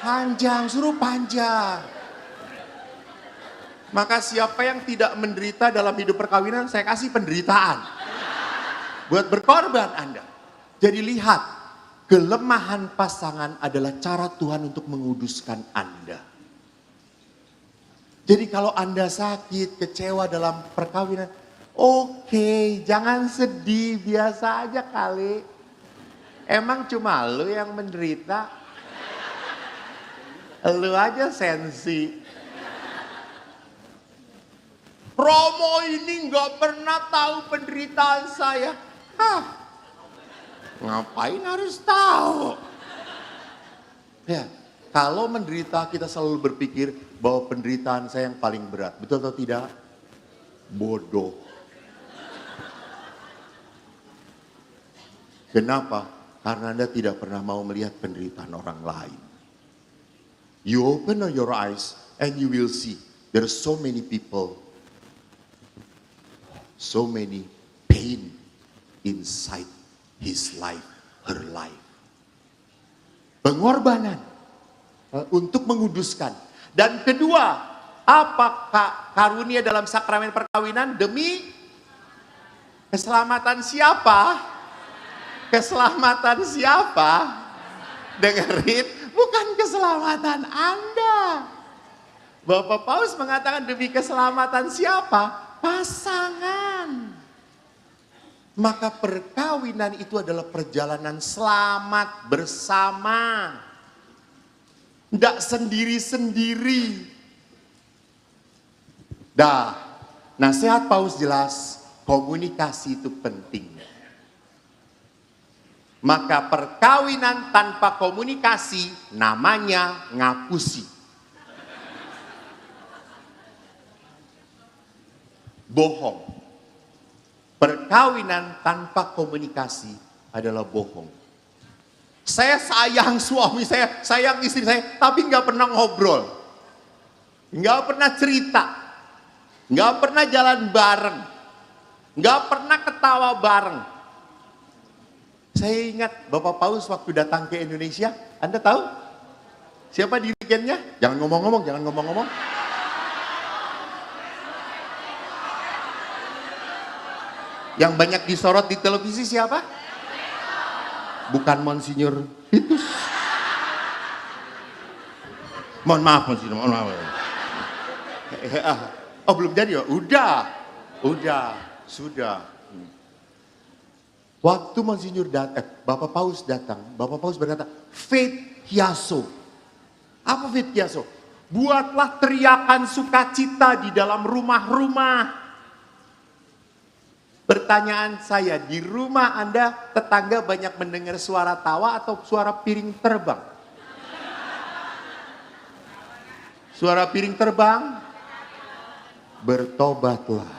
Panjang, suruh panjang. Maka siapa yang tidak menderita dalam hidup perkawinan, saya kasih penderitaan. Buat berkorban Anda. Jadi lihat, kelemahan pasangan adalah cara Tuhan untuk menguduskan Anda. Jadi kalau Anda sakit, kecewa dalam perkawinan, oke, jangan sedih, biasa aja kali. Emang cuma lu yang menderita? Lu aja sensi. Romo ini nggak pernah tahu penderitaan saya. Hah, ngapain harus tahu? Ya, kalau menderita kita selalu berpikir bahwa penderitaan saya yang paling berat. Betul atau tidak? Bodoh. Kenapa? Karena Anda tidak pernah mau melihat penderitaan orang lain. You open your eyes and you will see there are so many people, so many pain inside his life, her life. Pengorbanan untuk menguduskan. Dan kedua, apakah karunia dalam sakramen perkawinan demi keselamatan siapa? Keselamatan siapa? Dengerin. Bukan keselamatan Anda. Bapak Paus mengatakan demi keselamatan siapa? Pasangan. Maka perkawinan itu adalah perjalanan selamat bersama. Tidak sendiri-sendiri. Nasihat Paus jelas, komunikasi itu penting. Maka perkawinan tanpa komunikasi namanya ngapusi. Bohong. Perkawinan tanpa komunikasi adalah bohong. Saya sayang suami saya, sayang istri saya, tapi nggak pernah ngobrol. Nggak pernah cerita. Nggak pernah jalan bareng. Nggak pernah ketawa bareng. Saya ingat Bapak Paus waktu datang ke Indonesia, Anda tahu siapa dirigennya? Jangan ngomong-ngomong, jangan ngomong-ngomong. Yang banyak disorot di televisi siapa? Bukan Monsinyur Vitus. Mohon maaf Monsinyur, mohon maaf. Oh belum jadi ya? Udah, sudah. Waktu Monsinyur Bapak Paus datang, Bapak Paus berkata, Faith Hiaso. Apa Faith Hiaso? Buatlah teriakan sukacita di dalam rumah-rumah. Pertanyaan saya, di rumah Anda tetangga banyak mendengar suara tawa atau suara piring terbang? Suara piring terbang? Bertobatlah.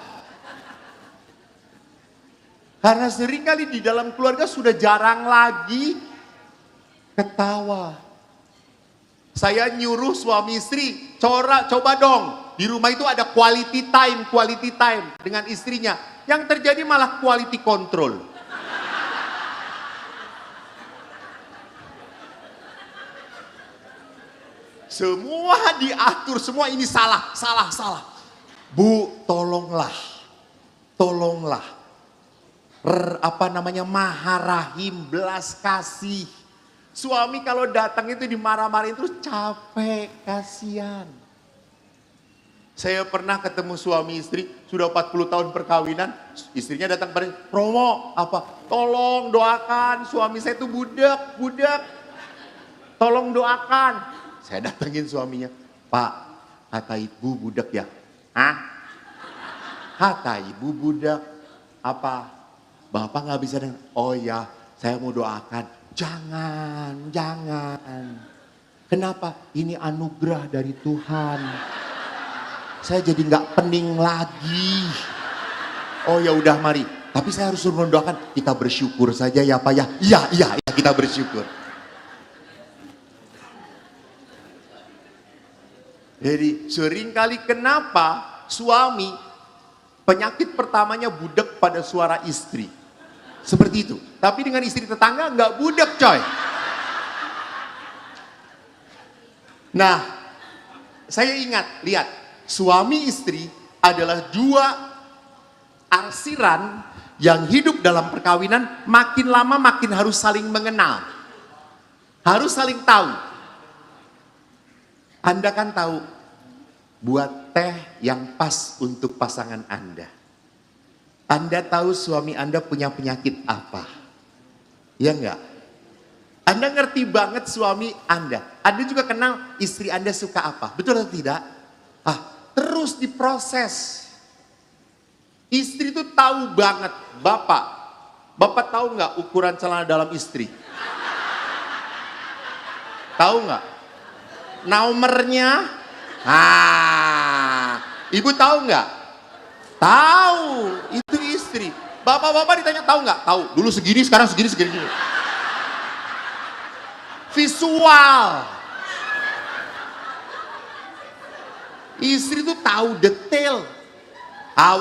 Karena seringkali di dalam keluarga sudah jarang lagi ketawa. Saya nyuruh suami istri, coba dong. Di rumah itu ada quality time dengan istrinya. Yang terjadi malah quality control. Semua diatur, semua ini salah. Bu, tolonglah. Maha Rahim, belas kasih. Suami kalau datang itu dimarah-marahin terus capek, kasihan. Saya pernah ketemu suami istri, sudah 40 tahun perkawinan, istrinya datang pada, Romo, apa? Tolong doakan, suami saya itu budak. Tolong doakan. Saya datengin suaminya, Pak, kata ibu budak ya? Hah? Kata ibu budak, apa? Bapak nggak bisa dengar? Oh ya, saya mau doakan. Jangan. Kenapa? Ini anugerah dari Tuhan. Saya jadi nggak pening lagi. Oh ya udah mari. Tapi saya harus suruh mendoakan. Kita bersyukur saja ya Pak ya. Iya kita bersyukur. Jadi seringkali kenapa suami penyakit pertamanya budak pada suara istri. Seperti itu. Tapi dengan istri tetangga nggak budak coy. Nah, saya ingat, lihat. Suami istri adalah dua arsiran yang hidup dalam perkawinan, makin lama makin harus saling mengenal. Harus saling tahu. Anda kan tahu, buat teh yang pas untuk pasangan Anda. Anda tahu suami Anda punya penyakit apa? Ya enggak? Anda ngerti banget suami Anda. Anda juga kenal istri Anda suka apa. Betul atau tidak? Terus diproses. Istri itu tahu banget. Bapak tahu nggak ukuran celana dalam istri? Tahu nggak? Nomornya? Ibu tahu nggak? Tahu, itu istri. Bapak-bapak ditanya tahu nggak? Tahu. Dulu segini, sekarang segini. Visual. Istri tuh tahu detail.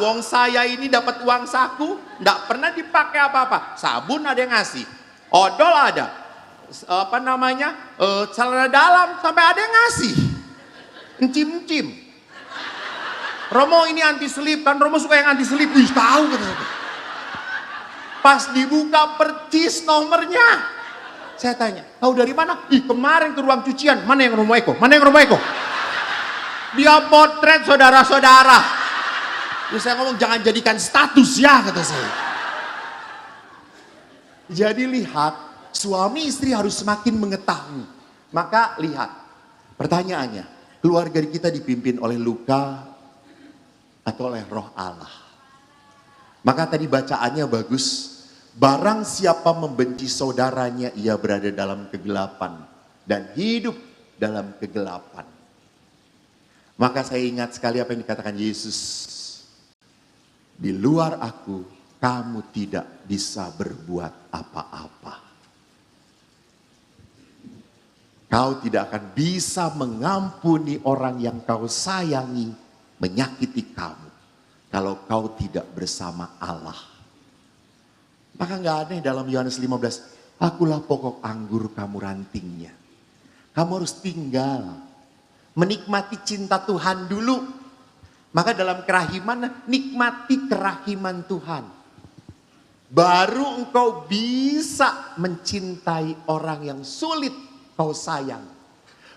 Wong saya ini dapat uang saku, nggak pernah dipakai apa-apa. Sabun ada yang ngasih, odol ada, celana dalam sampai ada yang ngasih. Encim. Romo ini anti selip, kan Romo suka yang anti selip. Ih, tahu kata. Pas dibuka percis nomornya. Saya tanya, tahu dari mana? Ih, kemarin ke ruang cucian. Mana yang Romo Eko? Dia potret saudara-saudara. Terus saya ngomong, jangan jadikan status ya, kata saya. Jadi lihat, suami istri harus semakin mengetahui. Maka lihat, pertanyaannya, keluarga kita dipimpin oleh luka atau oleh roh Allah? Maka tadi bacaannya bagus. Barang siapa membenci saudaranya, ia berada dalam kegelapan dan hidup dalam kegelapan. Maka saya ingat sekali apa yang dikatakan Yesus. Di luar aku, kamu tidak bisa berbuat apa-apa. Kau tidak akan bisa mengampuni orang yang kau sayangi, menyakiti kamu, kalau kau tidak bersama Allah. Maka nggak aneh dalam Yohanes 15, akulah pokok anggur, kamu rantingnya. Kamu harus tinggal, menikmati cinta Tuhan dulu. Maka dalam kerahiman, nikmati kerahiman Tuhan. Baru engkau bisa mencintai orang yang sulit kau sayang.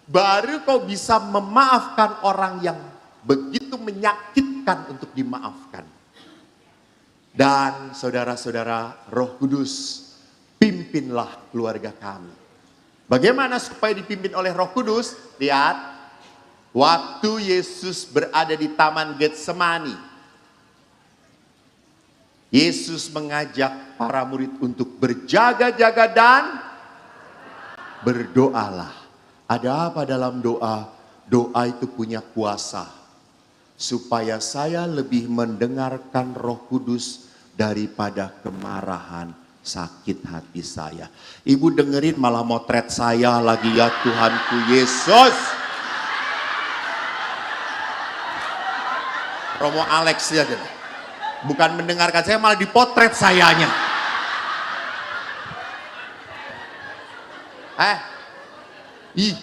Baru kau bisa memaafkan orang yang begitu menyakitkan untuk dimaafkan. Dan saudara-saudara, Roh Kudus, pimpinlah keluarga kami. Bagaimana supaya dipimpin oleh Roh Kudus? Lihat, waktu Yesus berada di Taman Getsemani, Yesus mengajak para murid untuk berjaga-jaga dan berdoalah. Ada apa dalam doa? Doa itu punya kuasa. Supaya saya lebih mendengarkan Roh Kudus daripada kemarahan sakit hati saya. Ibu dengerin malah motret saya lagi, ya Tuhanku Yesus. Romo Alex ya, bukan mendengarkan saya, malah dipotret sayanya.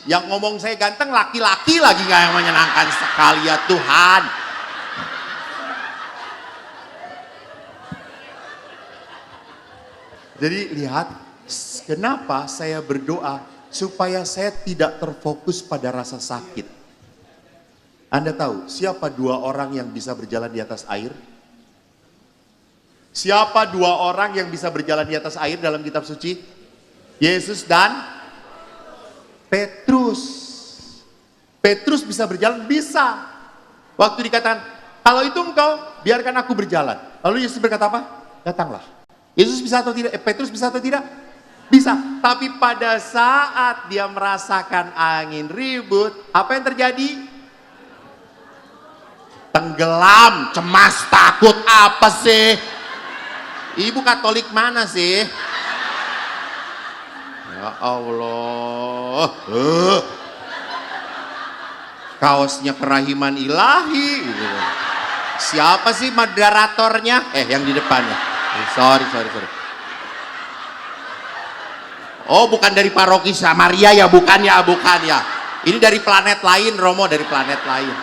Yang ngomong saya ganteng laki-laki lagi, nggak yang menyenangkan sekali, ya Tuhan. Jadi lihat, Kenapa saya berdoa? Supaya saya tidak terfokus pada rasa sakit. Anda tahu siapa dua orang yang bisa berjalan di atas air? Siapa dua orang yang bisa berjalan di atas air dalam kitab suci? Yesus dan Petrus. Petrus bisa berjalan? Bisa. Waktu dikatakan, kalau itu engkau, biarkan aku berjalan. Lalu Yesus berkata apa? Datanglah. Yesus bisa atau tidak? Petrus bisa atau tidak? Bisa. Tapi pada saat dia merasakan angin ribut, apa yang terjadi? Tenggelam, cemas, takut, apa sih? Ibu Katolik mana sih? Ya Allah. Kaosnya kerahiman ilahi. Gitu. Siapa sih moderatornya? Yang di depannya. Sorry. Oh, bukan dari paroki Samaria ya, bukan ya. Ini dari planet lain, Romo, dari planet lain.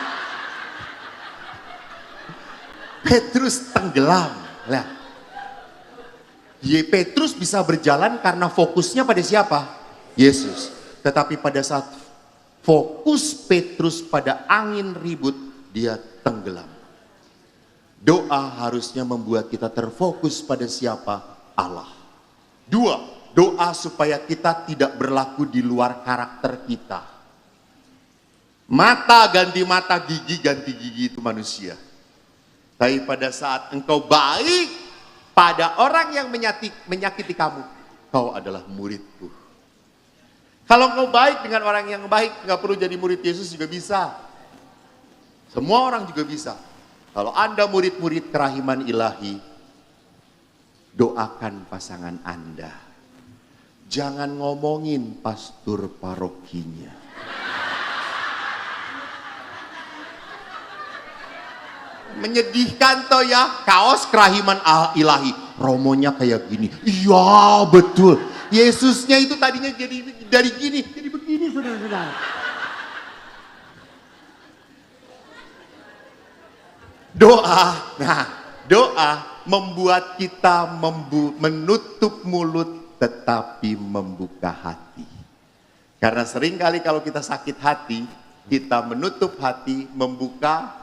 Petrus tenggelam. Nah, Petrus bisa berjalan karena fokusnya pada siapa? Yesus. Tetapi pada saat fokus Petrus pada angin ribut, dia tenggelam. Doa harusnya membuat kita terfokus pada siapa? Allah. 2, doa supaya kita tidak berlaku di luar karakter kita. Mata ganti mata, gigi ganti gigi, itu manusia. Tapi pada saat engkau baik pada orang yang menyakiti kamu, kau adalah muridku. Kalau engkau baik dengan orang yang baik, nggak perlu jadi murid Yesus juga bisa. Semua orang juga bisa. Kalau Anda murid-murid kerahiman ilahi, doakan pasangan Anda. Jangan ngomongin pastor parokinya. Menyedihkan toh ya, kaos kerahiman ilahi. Romonya kayak gini. Iya betul. Yesusnya itu tadinya jadi dari gini, jadi begini saudara-saudara. Doa membuat kita menutup mulut tetapi membuka hati. Karena seringkali kalau kita sakit hati, kita menutup hati, membuka.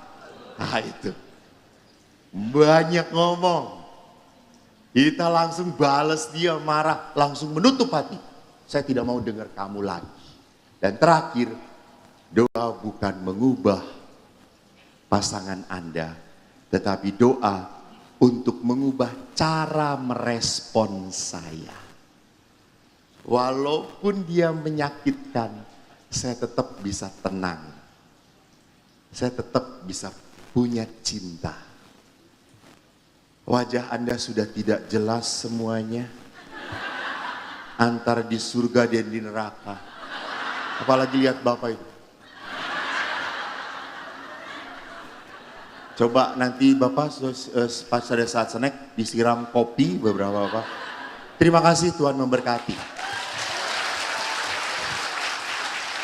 Nah itu. Banyak ngomong. Kita langsung balas dia, marah, langsung menutup hati. Saya tidak mau dengar kamu lagi. Dan terakhir, doa bukan mengubah pasangan Anda, tetapi doa untuk mengubah cara merespon saya. Walaupun dia menyakitkan, saya tetap bisa tenang. Saya tetap bisa punya cinta. Wajah Anda sudah tidak jelas semuanya. Antara di surga dan di neraka. Apalagi lihat Bapak itu. Coba nanti Bapak pada saat snack disiram kopi beberapa Bapak. Terima kasih, Tuhan memberkati.